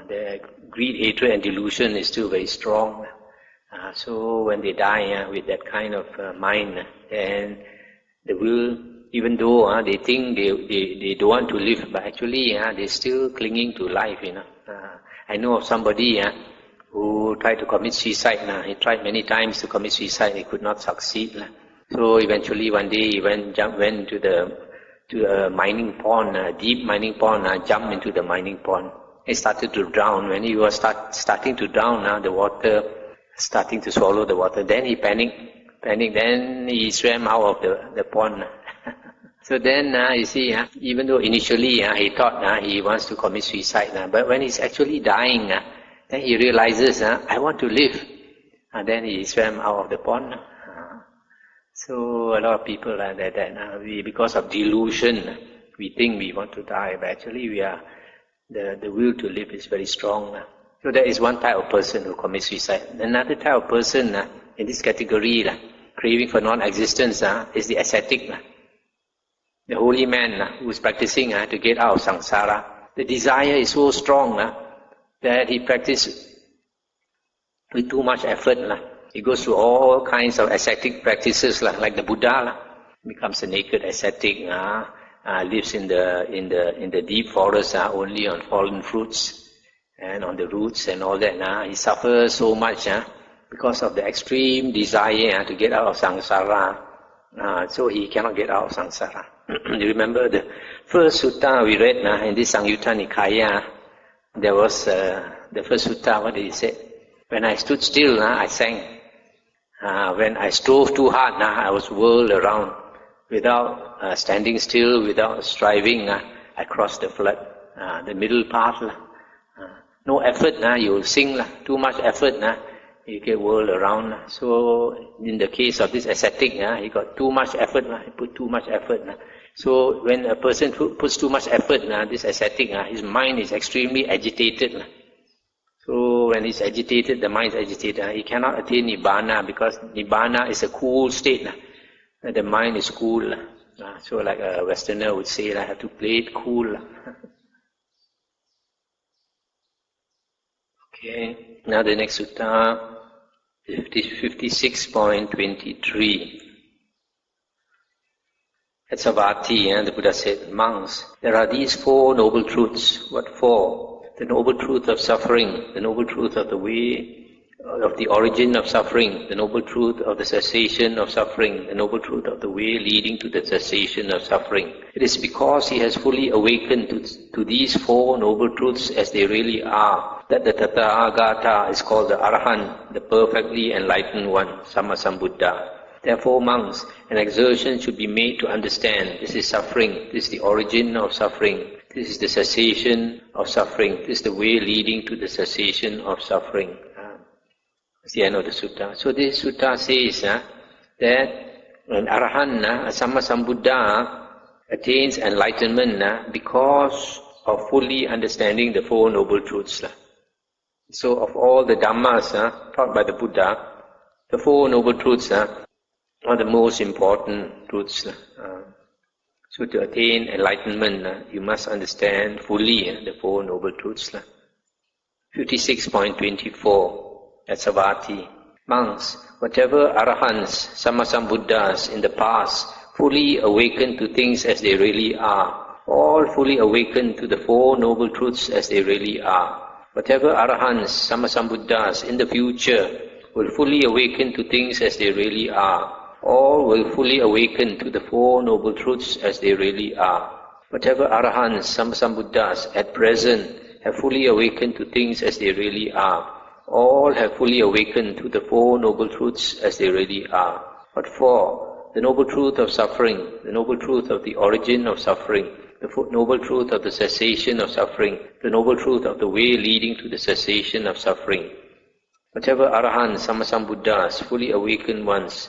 Their greed, hatred, and delusion is still very strong. So when they die with that kind of mind, and they will, even though they think they don't want to live, but actually they're still clinging to life. I know of somebody who tried to commit suicide. He tried many times to commit suicide. He could not succeed. So eventually one day he went to a mining pond, a deep mining pond. Jumped into the mining pond. He started to drown. When he was starting to drown, the water starting to swallow the water. Then he panicked. Then he swam out of the pond. So then, you see, even though initially he thought he wants to commit suicide, but when he's actually dying, then he realizes, I want to live. Then he swam out of the pond. So a lot of people like that. Because of delusion, we think we want to die, but actually the will to live is very strong. So that is one type of person who commits suicide. Another type of person in this category, craving for non-existence, is the ascetic. The holy man who is practicing to get out of samsara. The desire is so strong that he practices with too much effort. He goes through all kinds of ascetic practices, like the Buddha. Becomes a naked ascetic, lives in the deep forest, only on fallen fruits and on the roots and all that. He suffers so much because of the extreme desire to get out of samsara. So he cannot get out of samsara. You remember the first sutta we read in this Samyutta Nikaya? There was the first sutta. What did he say? When I stood still, I sang. When I strove too hard, I was whirled around. Without standing still, without striving, I crossed the flood. The middle path. No effort, you will sing. Too much effort, you get whirled around. So in the case of this ascetic, he got too much effort. He put too much effort. So when a person puts too much effort, this ascetic, his mind is extremely agitated. So when he's agitated, the mind is agitated. He cannot attain nibbana because nibbana is a cool state. The mind is cool. So like a Westerner would say, I have to play it cool. Okay, now the next sutta, 56.23. At Savatthi, the Buddha said, monks, there are these four noble truths. What four? The noble truth of suffering, the noble truth of the way, of the origin of suffering, the noble truth of the cessation of suffering, the noble truth of the way leading to the cessation of suffering. It is because he has fully awakened to these four noble truths as they really are, that the Tathagata is called the Arahant, the perfectly enlightened one, Sammasambuddha. Therefore, monks, an exertion should be made to understand this is suffering, this is the origin of suffering, this is the cessation of suffering, this is the way leading to the cessation of suffering. That's the end of the sutta. So this sutta says that an Arahant, a Sammasambuddha, attains enlightenment because of fully understanding the Four Noble Truths. So of all the Dhammas taught by the Buddha, the Four Noble Truths are the most important truths. So to attain enlightenment, you must understand fully the Four Noble Truths. 56.24 at Savatthi. Monks, whatever Arahants, Sammasambuddhas in the past fully awakened to things as they really are, all fully awakened to the Four Noble Truths as they really are. Whatever Arahants, Sammasambuddhas in the future will fully awaken to things as they really are, all will fully awaken to the Four Noble Truths as they really are. Whatever Arahants, Sammasambuddhas at present have fully awakened to things as they really are, all have fully awakened to the Four Noble Truths as they really are. What for? The noble truth of suffering, the noble truth of the origin of suffering, the noble truth of the cessation of suffering, the noble truth of the way leading to the cessation of suffering. Whatever Arahants, Sammasambuddhas, fully awakened ones,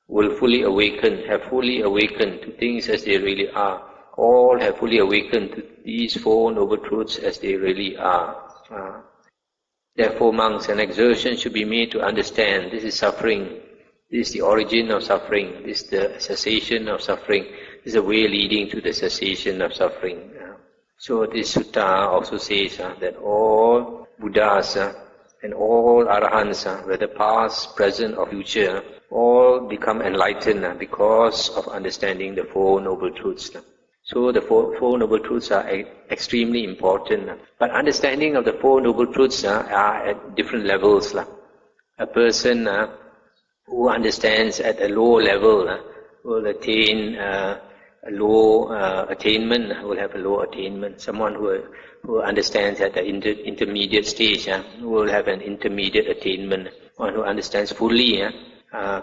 will fully awaken, have fully awakened to things as they really are. All have fully awakened to these Four Noble Truths as they really are. Therefore, monks, an exertion should be made to understand this is suffering, this is the origin of suffering, this is the cessation of suffering, this is the way leading to the cessation of suffering. So this sutta also says that all Buddhas and all Arahants, whether past, present or future, all become enlightened because of understanding the Four Noble Truths. So the four Noble Truths are extremely important. But understanding of the Four Noble Truths are at different levels. A person who understands at a low level will attain a low attainment, will have a low attainment. Someone who understands at the intermediate stage will have an intermediate attainment. One who understands fully,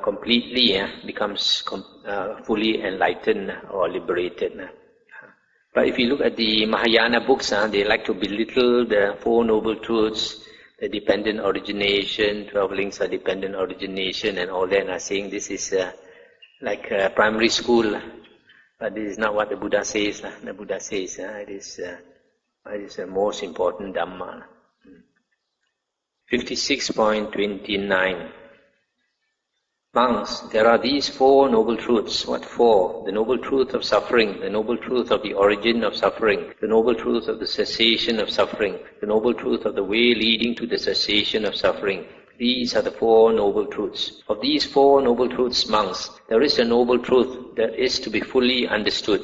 completely, becomes fully enlightened or liberated. But if you look at the Mahayana books, they like to belittle the Four Noble Truths, the dependent origination, 12 links are dependent origination and all that, and are saying this is like primary school. But this is not what the Buddha says. The Buddha says it is the most important Dhamma. 56.29. Monks, there are these four noble truths. What four? The noble truth of suffering, the noble truth of the origin of suffering, the noble truth of the cessation of suffering, the noble truth of the way leading to the cessation of suffering. These are the four noble truths. Of these four noble truths, monks, there is a noble truth that is to be fully understood.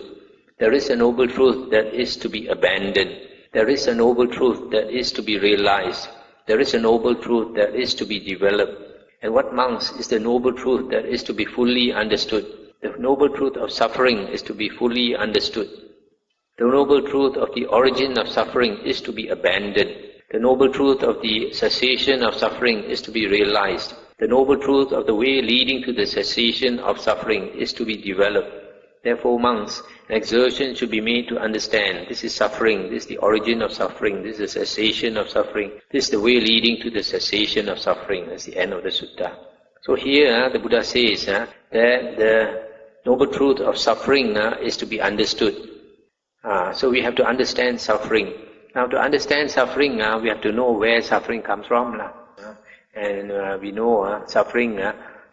There is a noble truth that is to be abandoned. There is a noble truth that is to be realized. There is a noble truth that is to be developed. And what, monks, is the noble truth that is to be fully understood? The noble truth of suffering is to be fully understood. The noble truth of the origin of suffering is to be abandoned. The noble truth of the cessation of suffering is to be realized. The noble truth of the way leading to the cessation of suffering is to be developed. Therefore, monks, an exertion should be made to understand this is suffering, this is the origin of suffering, this is the cessation of suffering, this is the way leading to the cessation of suffering. That's the end of the sutta. So here the Buddha says that the noble truth of suffering is to be understood. So we have to understand suffering. Now to understand suffering, we have to know where suffering comes from. And we know suffering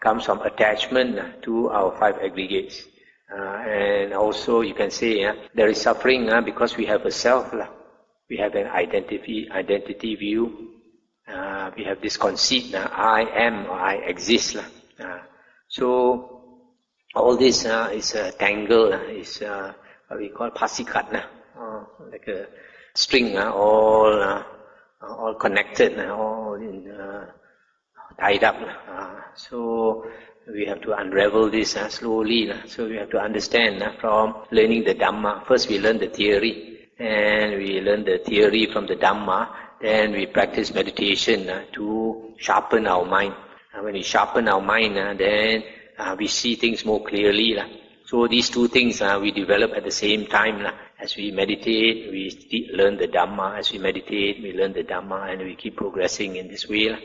comes from attachment to our five aggregates. And also you can say there is suffering because we have a self. We have an identity view. We have this conceit, I am or I exist. So all this is a tangle, is what we call pasikat, like a string, all connected, all tied up. So we have to unravel this slowly. So we have to understand from learning the Dhamma. First we learn the theory, and we learn the theory from the Dhamma. Then we practice meditation to sharpen our mind. When we sharpen our mind, then we see things more clearly. So these two things we develop at the same time. As we meditate, we learn the Dhamma. As we meditate, we learn the Dhamma, and we keep progressing in this way.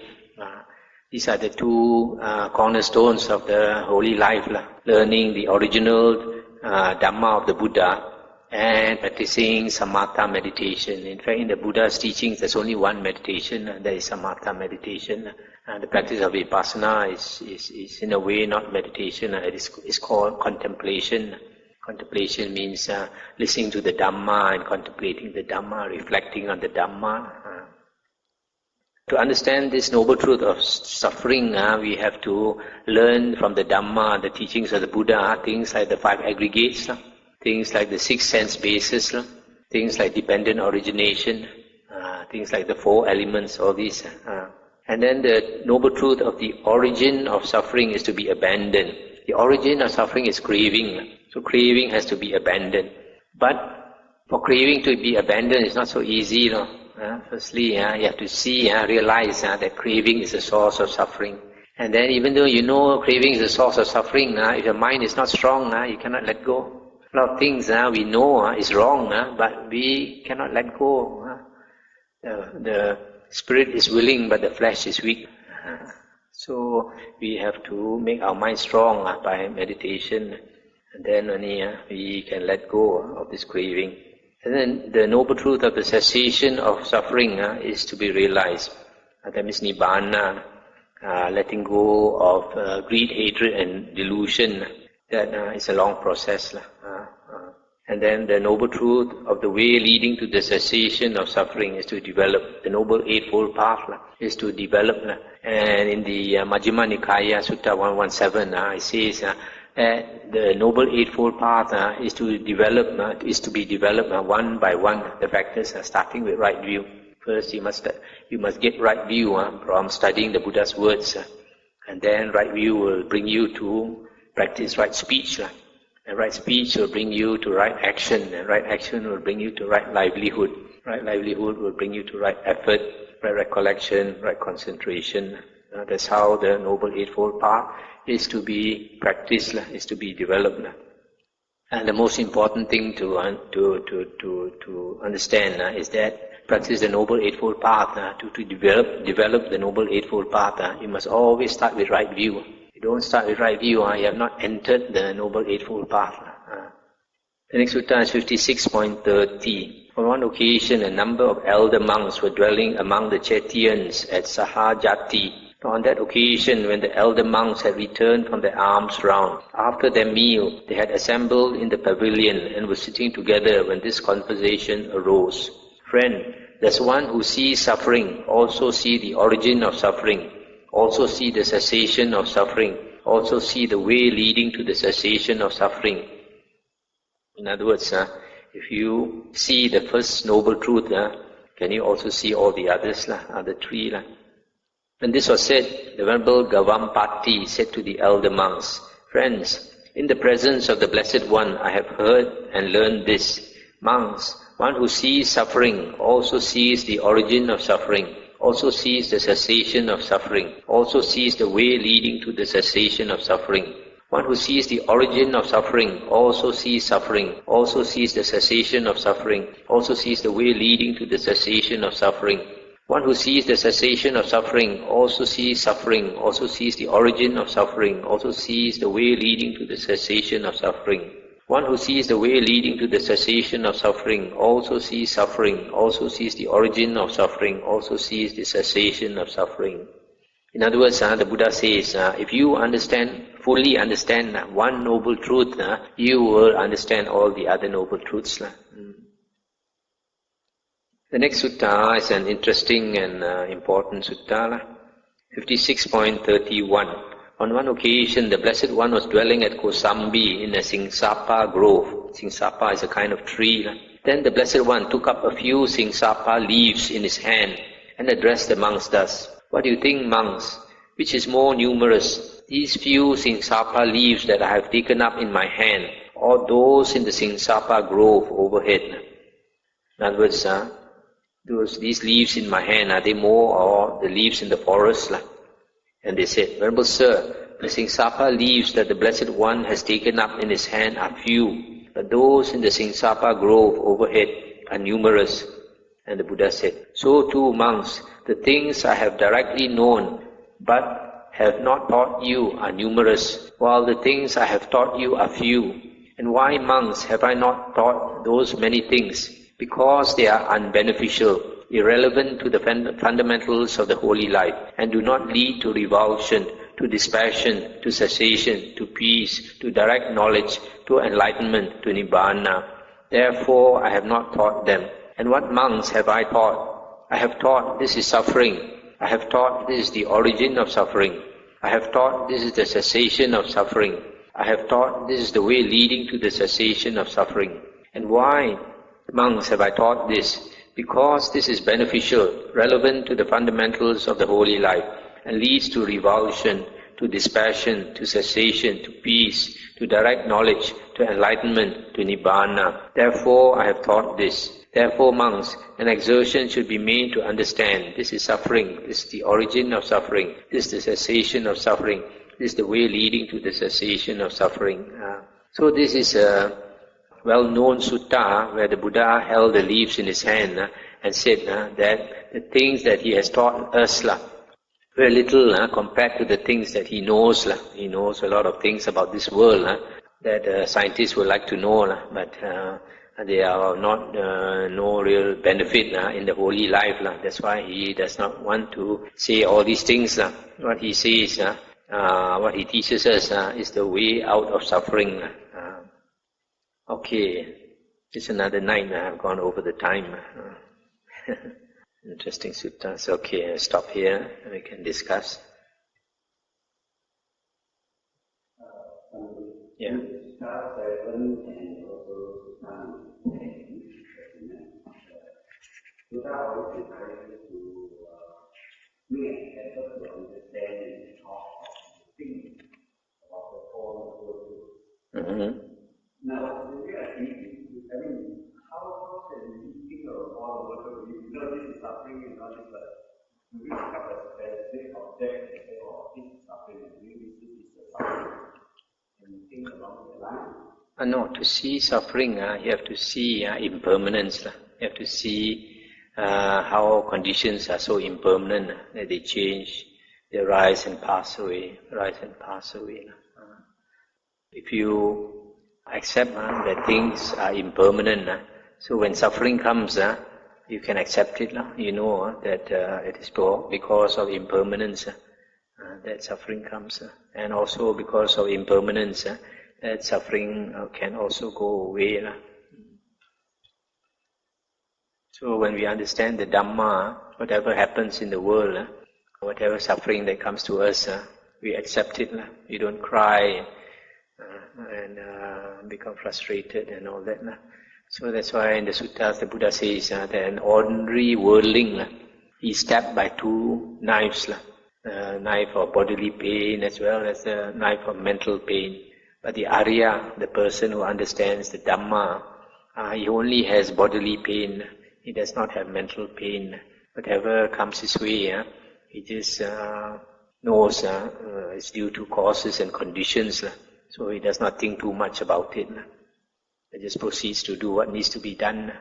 These are the two cornerstones of the holy life. Learning the original Dhamma of the Buddha and practicing samatha meditation. In fact, in the Buddha's teachings, there's only one meditation, that is samatha meditation. The practice of vipassana is in a way not meditation, it's called contemplation. Contemplation means listening to the Dhamma and contemplating the Dhamma, reflecting on the Dhamma. To understand this noble truth of suffering, we have to learn from the Dhamma, the teachings of the Buddha, things like the five aggregates, things like the six sense bases, things like dependent origination, things like the four elements, all these. And then the noble truth of the origin of suffering is to be abandoned. The origin of suffering is craving. So craving has to be abandoned. But for craving to be abandoned, it's not so easy, Firstly, you have to see, realize that craving is the source of suffering. And then even though you know craving is the source of suffering, if your mind is not strong, you cannot let go. A lot of things we know is wrong, but we cannot let go. The spirit is willing, but the flesh is weak. So we have to make our mind strong by meditation, and then only we can let go of this craving. And then the noble truth of the cessation of suffering is to be realized. That means nibbana, letting go of greed, hatred and delusion. That is a long process. And then the noble truth of the way leading to the cessation of suffering is to develop. The Noble Eightfold Path is to develop. And in the Majjhima Nikaya, Sutta 117, it says the Noble Eightfold Path is to be developed one by one. The factors starting with right view. First, you must get right view from studying the Buddha's words, and then right view will bring you to practice right speech, and right speech will bring you to right action, and right action will bring you to right livelihood. Right livelihood will bring you to right effort, right recollection, right concentration. That's how the Noble Eightfold Path is to be practiced, is to be developed. And the most important thing to understand is that practice the Noble Eightfold Path. To develop the Noble Eightfold Path, you must always start with right view. If you don't start with right view, you have not entered the Noble Eightfold Path. The next sutta is 56.30. On one occasion, a number of elder monks were dwelling among the Chetiyans at Sahajati. On that occasion, when the elder monks had returned from their alms round, after their meal, they had assembled in the pavilion and were sitting together when this conversation arose. Friend, does one who sees suffering also see the origin of suffering, also see the cessation of suffering, also see the way leading to the cessation of suffering? In other words, if you see the first noble truth, can you also see all the others, other three? When this was said, the Venerable Gavampati said to the elder monks, Friends, in the presence of the Blessed One, I have heard and learned this. Monks, one who sees suffering also sees the origin of suffering, also sees the cessation of suffering, also sees the way leading to the cessation of suffering. One who sees the origin of suffering also sees suffering, also sees the cessation of suffering, also sees the way leading to the cessation of suffering. One who sees the cessation of suffering also sees suffering, also sees the origin of suffering, also sees the way leading to the cessation of suffering. One who sees the way leading to the cessation of suffering also sees suffering, also sees the origin of suffering, also sees the cessation of suffering. In other words, the Buddha says, if you fully understand one noble truth, you will understand all the other noble truths. The next sutta is an interesting and important sutta, 56.31. On one occasion, the Blessed One was dwelling at Kosambi in a Singsapa grove. Singsapa is a kind of tree. Then the Blessed One took up a few Singsapa leaves in his hand and addressed the monks thus, What do you think, monks? Which is more numerous, these few Singsapa leaves that I have taken up in my hand, or those in the Singsapa grove overhead? In other words, these leaves in my hand, are they more or the leaves in the forest? And they said, Venerable Sir, the Singsapa leaves that the Blessed One has taken up in his hand are few, but those in the Singsapa grove overhead are numerous. And the Buddha said, So too, monks, the things I have directly known but have not taught you are numerous, while the things I have taught you are few. And why, monks, have I not taught those many things? Because they are unbeneficial, irrelevant to the fundamentals of the holy life, and do not lead to revulsion, to dispassion, to cessation, to peace, to direct knowledge, to enlightenment, to nibbana. Therefore I have not taught them. And what, monks, have I taught? I have taught this is suffering. I have taught this is the origin of suffering. I have taught this is the cessation of suffering. I have taught this is the way leading to the cessation of suffering. And why, monks, have I taught this? Because this is beneficial, relevant to the fundamentals of the holy life, and leads to revulsion, to dispassion, to cessation, to peace, to direct knowledge, to enlightenment, to nibbana. Therefore I have taught this. Therefore, monks, an exertion should be made to understand this is suffering, this is the origin of suffering, this is the cessation of suffering, this is the way leading to the cessation of suffering. So this is a well-known sutta where the Buddha held the leaves in his hand and said that the things that he has taught us very little compared to the things that he knows. He knows a lot of things about this world that scientists would like to know, but they are not no real benefit in the holy life. That's why he does not want to say all these things. What he says, what he teaches us is the way out of suffering. Okay, it's another night. I've gone over the time. Interesting suttas. Okay, I'll stop here and we can discuss. Yeah. Mm-hmm. Now, the way I think is, how can we think of all the world? We know this is suffering and all this, but we have a specific object and say, oh, this is suffering, and maybe this is the suffering. And we think along the line. No, to see suffering, you have to see impermanence. You have to see how conditions are so impermanent that they change, they rise and pass away, rise and pass away. If you accept that things are impermanent, So when suffering comes, you can accept it. You know that it is because of impermanence that suffering comes. And also because of impermanence, that suffering can also go away. So when we understand the Dhamma, whatever happens in the world, whatever suffering that comes to us, we accept it. We don't cry and become frustrated and all that. So that's why in the suttas the Buddha says that an ordinary worldling, is stabbed by two knives. A knife of bodily pain as well as a knife of mental pain. But the Arya, the person who understands the Dhamma, he only has bodily pain. He does not have mental pain. Whatever comes his way, he just knows it's due to causes and conditions. So he does not think too much about it. He just proceeds to do what needs to be done.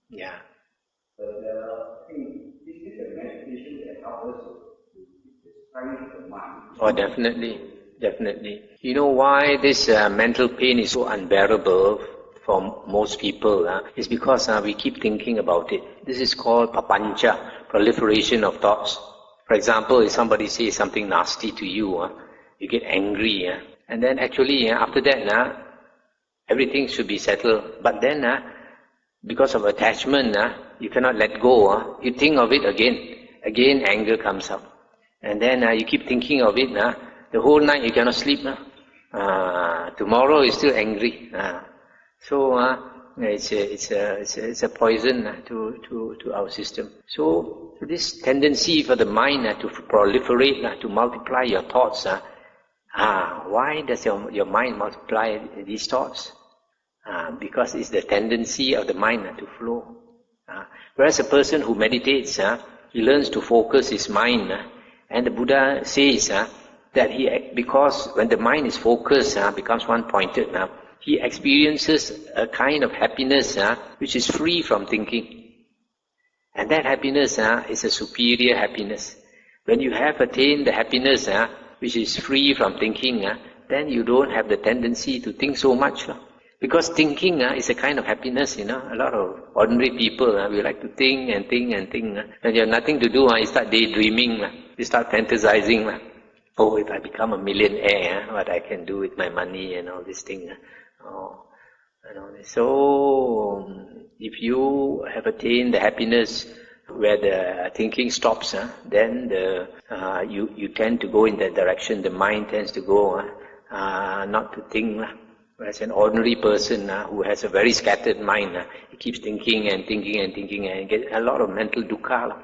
Yeah. But I think this is a meditation that helps us to strengthen the mind. Oh, definitely. Definitely. You know why this mental pain is so unbearable for most people? Is because we keep thinking about it. This is called papancha, proliferation of thoughts. For example, if somebody says something nasty to you, you get angry. And then actually, after that, everything should be settled. But then, because of attachment, you cannot let go. You think of it again. Again, anger comes up. And then you keep thinking of it. The whole night you cannot sleep. Tomorrow you're still angry. So it's a poison to our system. So this tendency for the mind to proliferate, to multiply your thoughts. Why does your mind multiply these thoughts? Because it's the tendency of the mind to flow. Whereas a person who meditates, he learns to focus his mind. And the Buddha says that because when the mind is focused, becomes one-pointed, he experiences a kind of happiness which is free from thinking. And that happiness is a superior happiness. When you have attained the happiness which is free from thinking, then you don't have the tendency to think so much. Because thinking is a kind of happiness, A lot of ordinary people, we like to think and think and think. When you have nothing to do, you start daydreaming, you start fantasizing. Oh, if I become a millionaire, what I can do with my money and all these things. So, if you have attained the happiness where the thinking stops, then you tend to go in that direction. The mind tends to go not to think. Whereas an ordinary person who has a very scattered mind, he keeps thinking and thinking and thinking and get a lot of mental dukkha.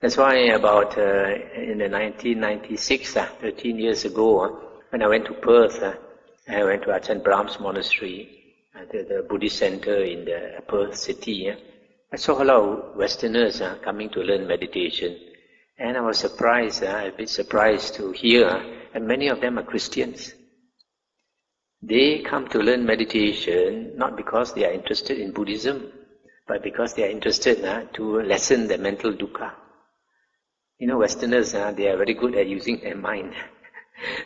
That's why about in the 1996, 13 years ago, when I went to Perth, I went to Ajahn Brahm's monastery, the Buddhist center in the Perth city. I saw a lot of Westerners coming to learn meditation. And I was surprised, a bit surprised to hear, and many of them are Christians. They come to learn meditation not because they are interested in Buddhism, but because they are interested to lessen the mental dukkha. Westerners, they are very good at using their mind.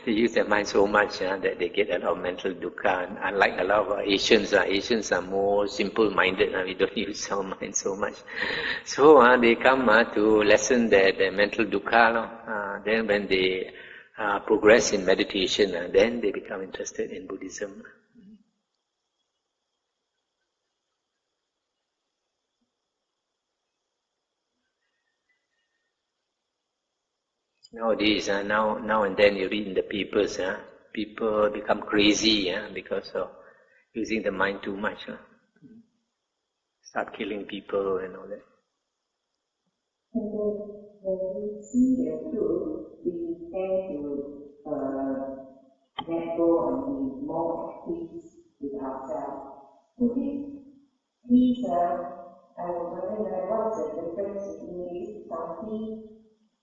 They use their mind so much that they get a lot of mental dukkha. And unlike a lot of Asians, Asians are more simple-minded. We don't use our mind so much. So they come to lessen their mental dukkha. Then when they progress in meditation, then they become interested in Buddhism. Nowadays, now and then you read in the papers, people become crazy because of using the mind too much. Start killing people and all that. And when we see the truth, we tend to let go and be more at peace with ourselves. Peace, I wonder what's the difference between something.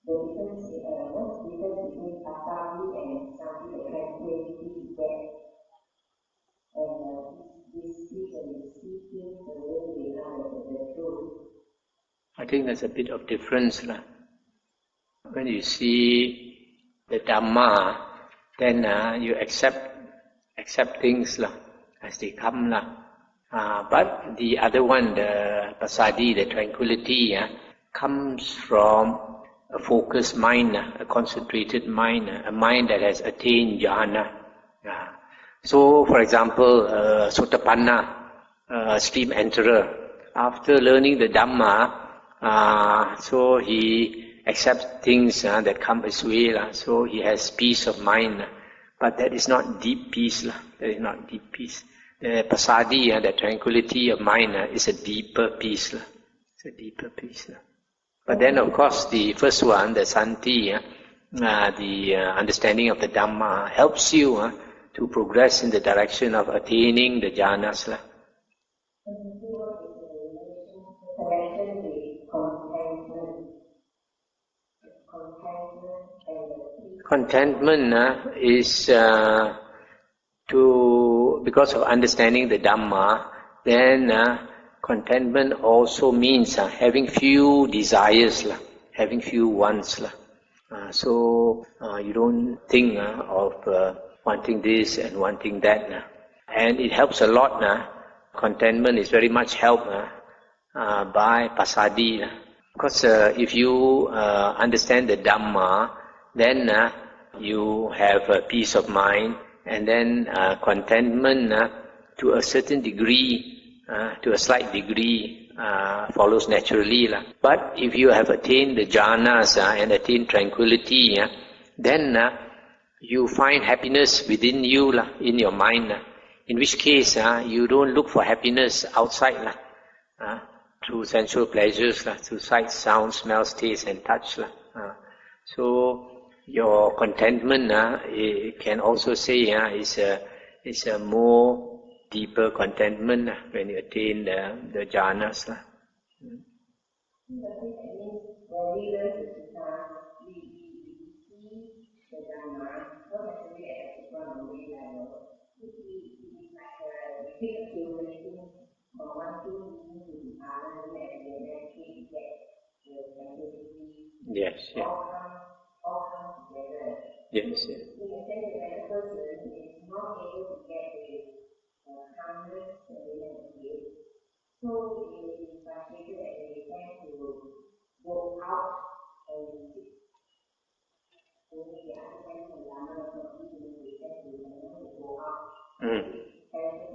The difference, what's the difference between Sotapatti and something that can really get and this peace and seeking the way behind the truth? I think there's a bit of difference. When you see the Dhamma then you accept things as they come. But the other one, the passaddhi, the tranquility, comes from a focused mind, a concentrated mind, a mind that has attained jhana. So, for example, Sotapanna, stream enterer, after learning the Dhamma, so he accepts things that come his way, so he has peace of mind. But that is not deep peace. That is not deep peace. The passaddhi, the tranquility of mind, is a deeper peace. It's a deeper peace. But then, of course, the first one, the santi, the understanding of the Dhamma, helps you to progress in the direction of attaining the jhanas. Contentment is because of understanding the Dhamma, then contentment also means having few desires, having few wants. So you don't think of wanting this and wanting that. And it helps a lot. Contentment is very much helped by passaddhi. Because if you understand the Dhamma, then you have peace of mind, and then contentment to a certain degree, to a slight degree, follows naturally. But if you have attained the jhanas and attained tranquility, then you find happiness within you, in your mind. In which case, you don't look for happiness outside, through sensual pleasures, through sight, sound, smells, taste, and touch. So your contentment, it can also say, is a more deeper contentment when you attain the jhanas. Yes, yes. Yes, yes. So it is frustrated that they tend to go out and seek. So they understand the Dhamma of not even they tend to go out and rather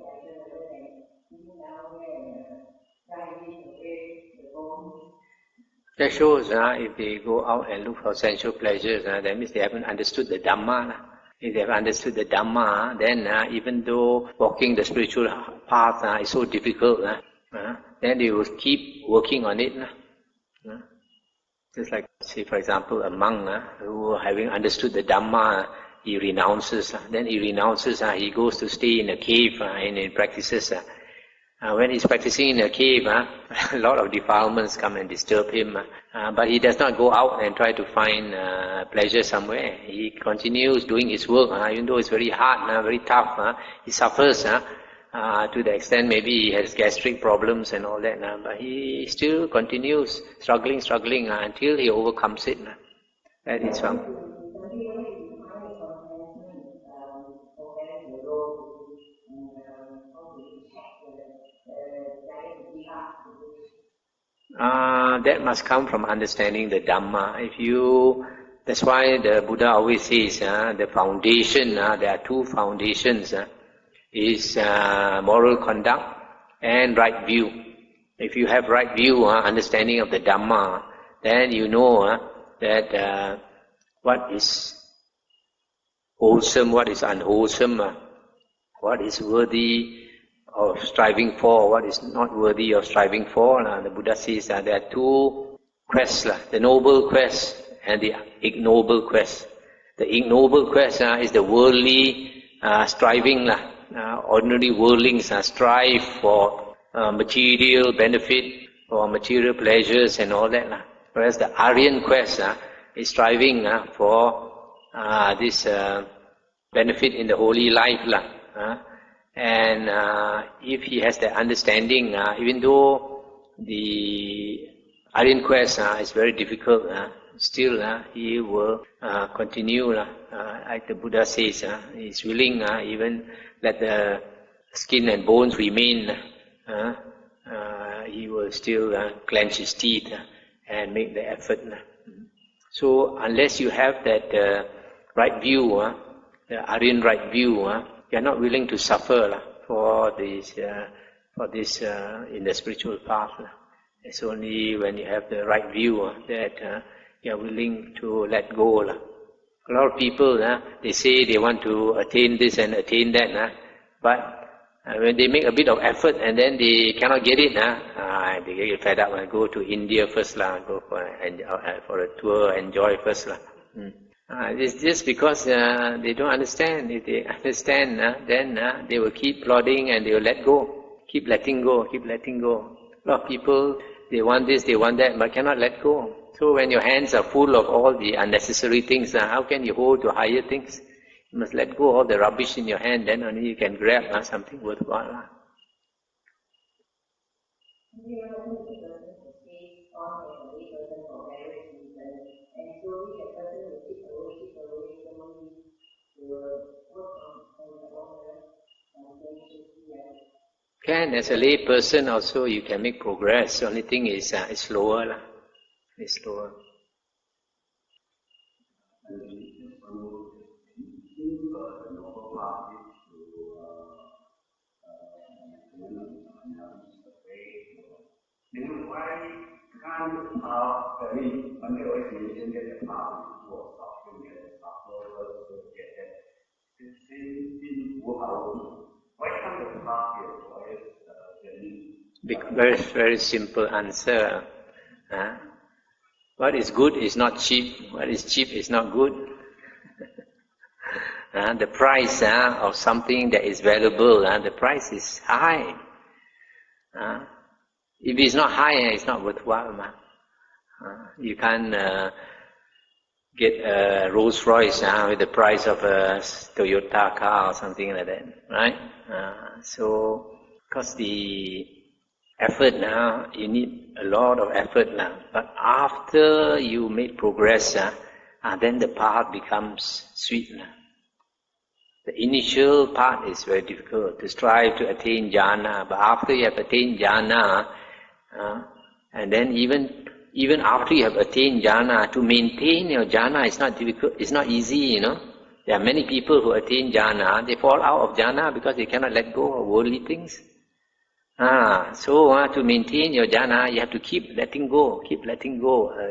than sitting down there and driving away the bones. That shows if they go out and look for sensual pleasures, that means they haven't understood the Dhamma. If they have understood the Dhamma, then even though walking the spiritual path is so difficult, then they will keep working on it. Just like, say, for example, a monk who, having understood the Dhamma, he renounces. Then he renounces, he goes to stay in a cave and he practices. When he's practicing in a cave, a lot of defilements come and disturb him. But he does not go out and try to find pleasure somewhere. He continues doing his work, even though it's very hard, very tough. He suffers to the extent maybe he has gastric problems and all that. But he still continues struggling until he overcomes it. That is one. That must come from understanding the Dhamma. That's why the Buddha always says the foundation, there are two foundations, is moral conduct and right view. If you have right view, understanding of the Dhamma, then you know that what is wholesome, what is unwholesome, what is worthy of striving for, what is not worthy of striving for. The Buddha says there are two quests, the noble quest and the ignoble quest. The ignoble quest is the worldly striving. Ordinary worldlings strive for material benefit, for material pleasures and all that. Whereas the Aryan quest is striving for this benefit in the holy life. And if he has that understanding, even though the Aryan quest is very difficult, still he will continue, like the Buddha says, he's willing even let the skin and bones remain, he will still clench his teeth and make the effort. So unless you have that right view, the Aryan right view, you are not willing to suffer for this in the spiritual path. It's only when you have the right view that you are willing to let go. A lot of people, they say they want to attain this and attain that, but when they make a bit of effort and then they cannot get it, they get fed up and go to India first, go for a tour, enjoy first. It's just because they don't understand. If they understand, then they will keep plodding and they will let go. Keep letting go, keep letting go. A lot of people, they want this, they want that, but cannot let go. So when your hands are full of all the unnecessary things, how can you hold to higher things? You must let go all the rubbish in your hand, then only you can grab something worthwhile. Can, as a lay person also, you can make progress. The only thing is it's slower. It's slower. Very, very simple answer. What is good is not cheap. What is cheap is not good. The price of something that is valuable, the price is high. If it's not high, it's not worthwhile. You can't get a Rolls Royce with the price of a Toyota car or something like that, right? So, because the effort now, you need a lot of effort now. But after you make progress, then the path becomes sweet. The initial part is very difficult to strive to attain jhana. But after you have attained jhana, and then even after you have attained jhana, to maintain your jhana is not difficult. It's not easy, There are many people who attain jhana, they fall out of jhana because they cannot let go of worldly things. So to maintain your jhana, you have to keep letting go,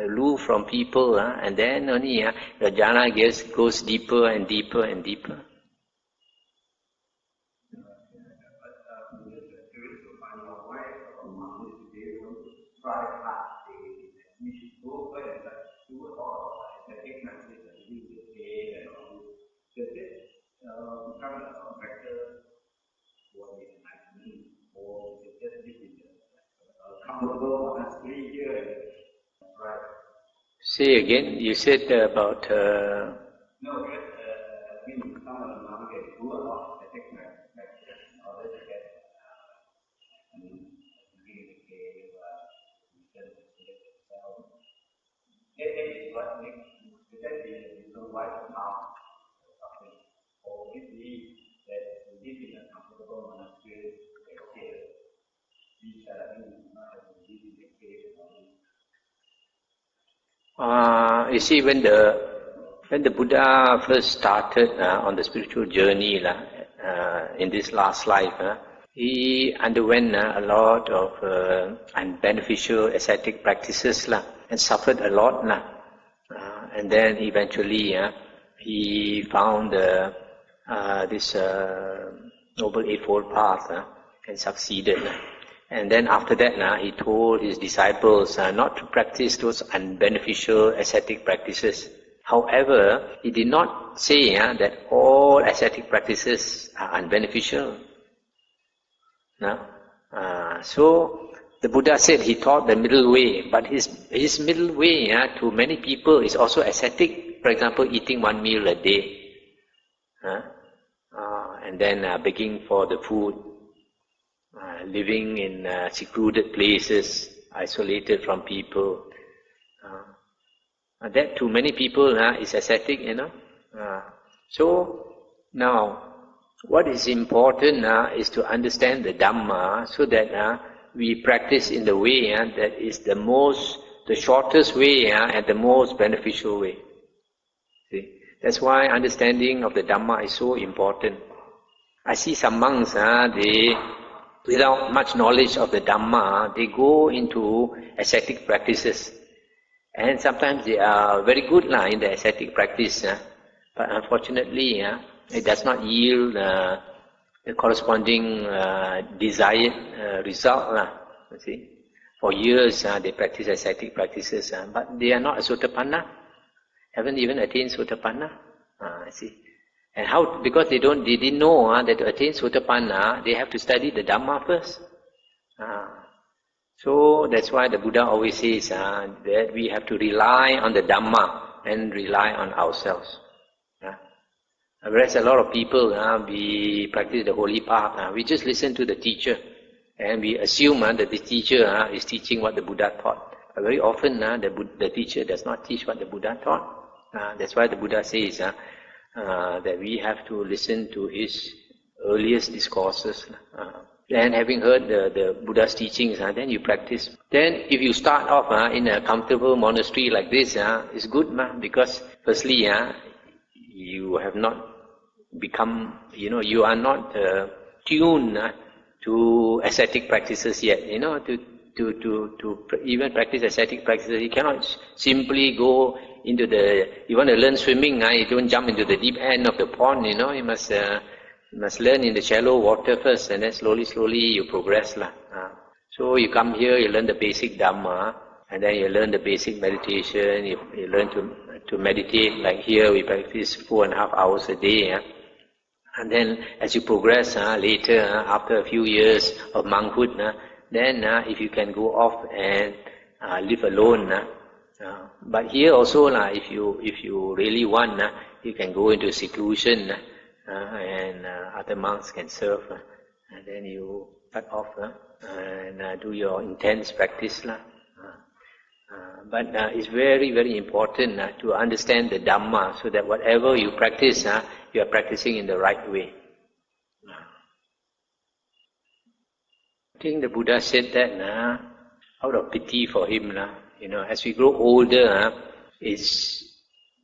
aloof from people, and then only your jhana goes deeper and deeper and deeper. Say again, you said about... you see, when the Buddha first started on the spiritual journey in this last life, he underwent a lot of unbeneficial ascetic practices and suffered a lot. And then eventually he found this Noble Eightfold Path and succeeded. And then after that, he told his disciples not to practice those unbeneficial ascetic practices. However, he did not say that all ascetic practices are unbeneficial. So the Buddha said he taught the middle way, but his middle way to many people is also ascetic. For example, eating one meal a day, and then begging for the food. Living in secluded places, isolated from people, That to many people is ascetic, So now, what is important is to understand the Dhamma so that we practice in the way that is the shortest way and the most beneficial way. See? That's why understanding of the Dhamma is so important. I see some monks, they, without much knowledge of the Dhamma, they go into ascetic practices. And sometimes they are very good in the ascetic practice, but unfortunately, it does not yield the corresponding desired result. You see, for years they practice ascetic practices, but they are not a Sotapanna, haven't even attained Sotapanna. See, and how? Because they didn't know that to attain Sotapanna, they have to study the Dhamma first. So that's why the Buddha always says that we have to rely on the Dhamma and rely on ourselves. Whereas a lot of people, we practice the holy path, we just listen to the teacher and we assume that the teacher is teaching what the Buddha taught. But very often the teacher does not teach what the Buddha taught. That's why the Buddha says that we have to listen to his earliest discourses. And having heard the Buddha's teachings, then you practice. Then if you start off in a comfortable monastery like this, it's good because firstly, you have not become, you are not tuned to ascetic practices yet. To even practice ascetic practices, you cannot simply go into you want to learn swimming, you don't jump into the deep end of the pond, you must learn in the shallow water first, and then slowly you progress. So you come here, you learn the basic Dhamma, and then you learn the basic meditation, you learn to meditate. Like here, we practice 4.5 hours a day. And then as you progress later, after a few years of monkhood, then if you can go off and live alone. But here also, if you really want, you can go into seclusion, and other monks can serve, and then you cut off and do your intense practice. But it's very, very important to understand the Dhamma so that whatever you practice, you are practicing in the right way. I think the Buddha said that out of pity for him. As we grow older, it's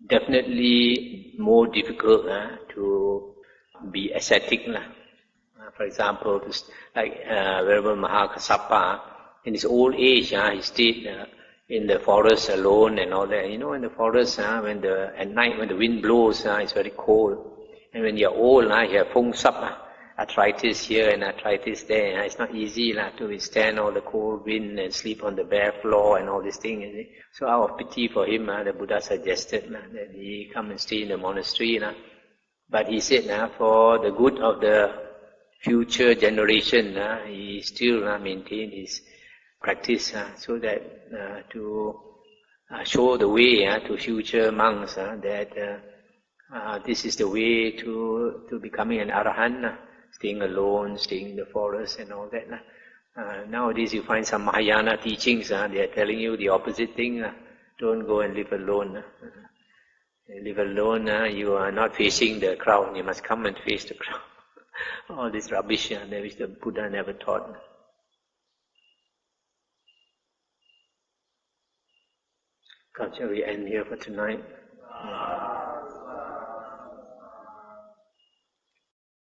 definitely more difficult to be ascetic. For example, like Venerable Mahakassapa, in his old age, he stayed in the forest alone and all that. In the forest, at night when the wind blows, it's very cold. And when you're old, you have feng sap, arthritis here and arthritis there. It's not easy to withstand all the cold wind and sleep on the bare floor and all these things. So out of pity for him, the Buddha suggested that he come and stay in the monastery. But he said for the good of the future generation, he still maintained his practice so that to show the way to future monks that this is the way to becoming an arahant, staying alone, staying in the forest and all that. Nowadays you find some Mahayana teachings, they are telling you the opposite thing. Don't go and live alone. Live alone, you are not facing the crowd, you must come and face the crowd. All this rubbish which the Buddha never taught. God, shall we end here for tonight?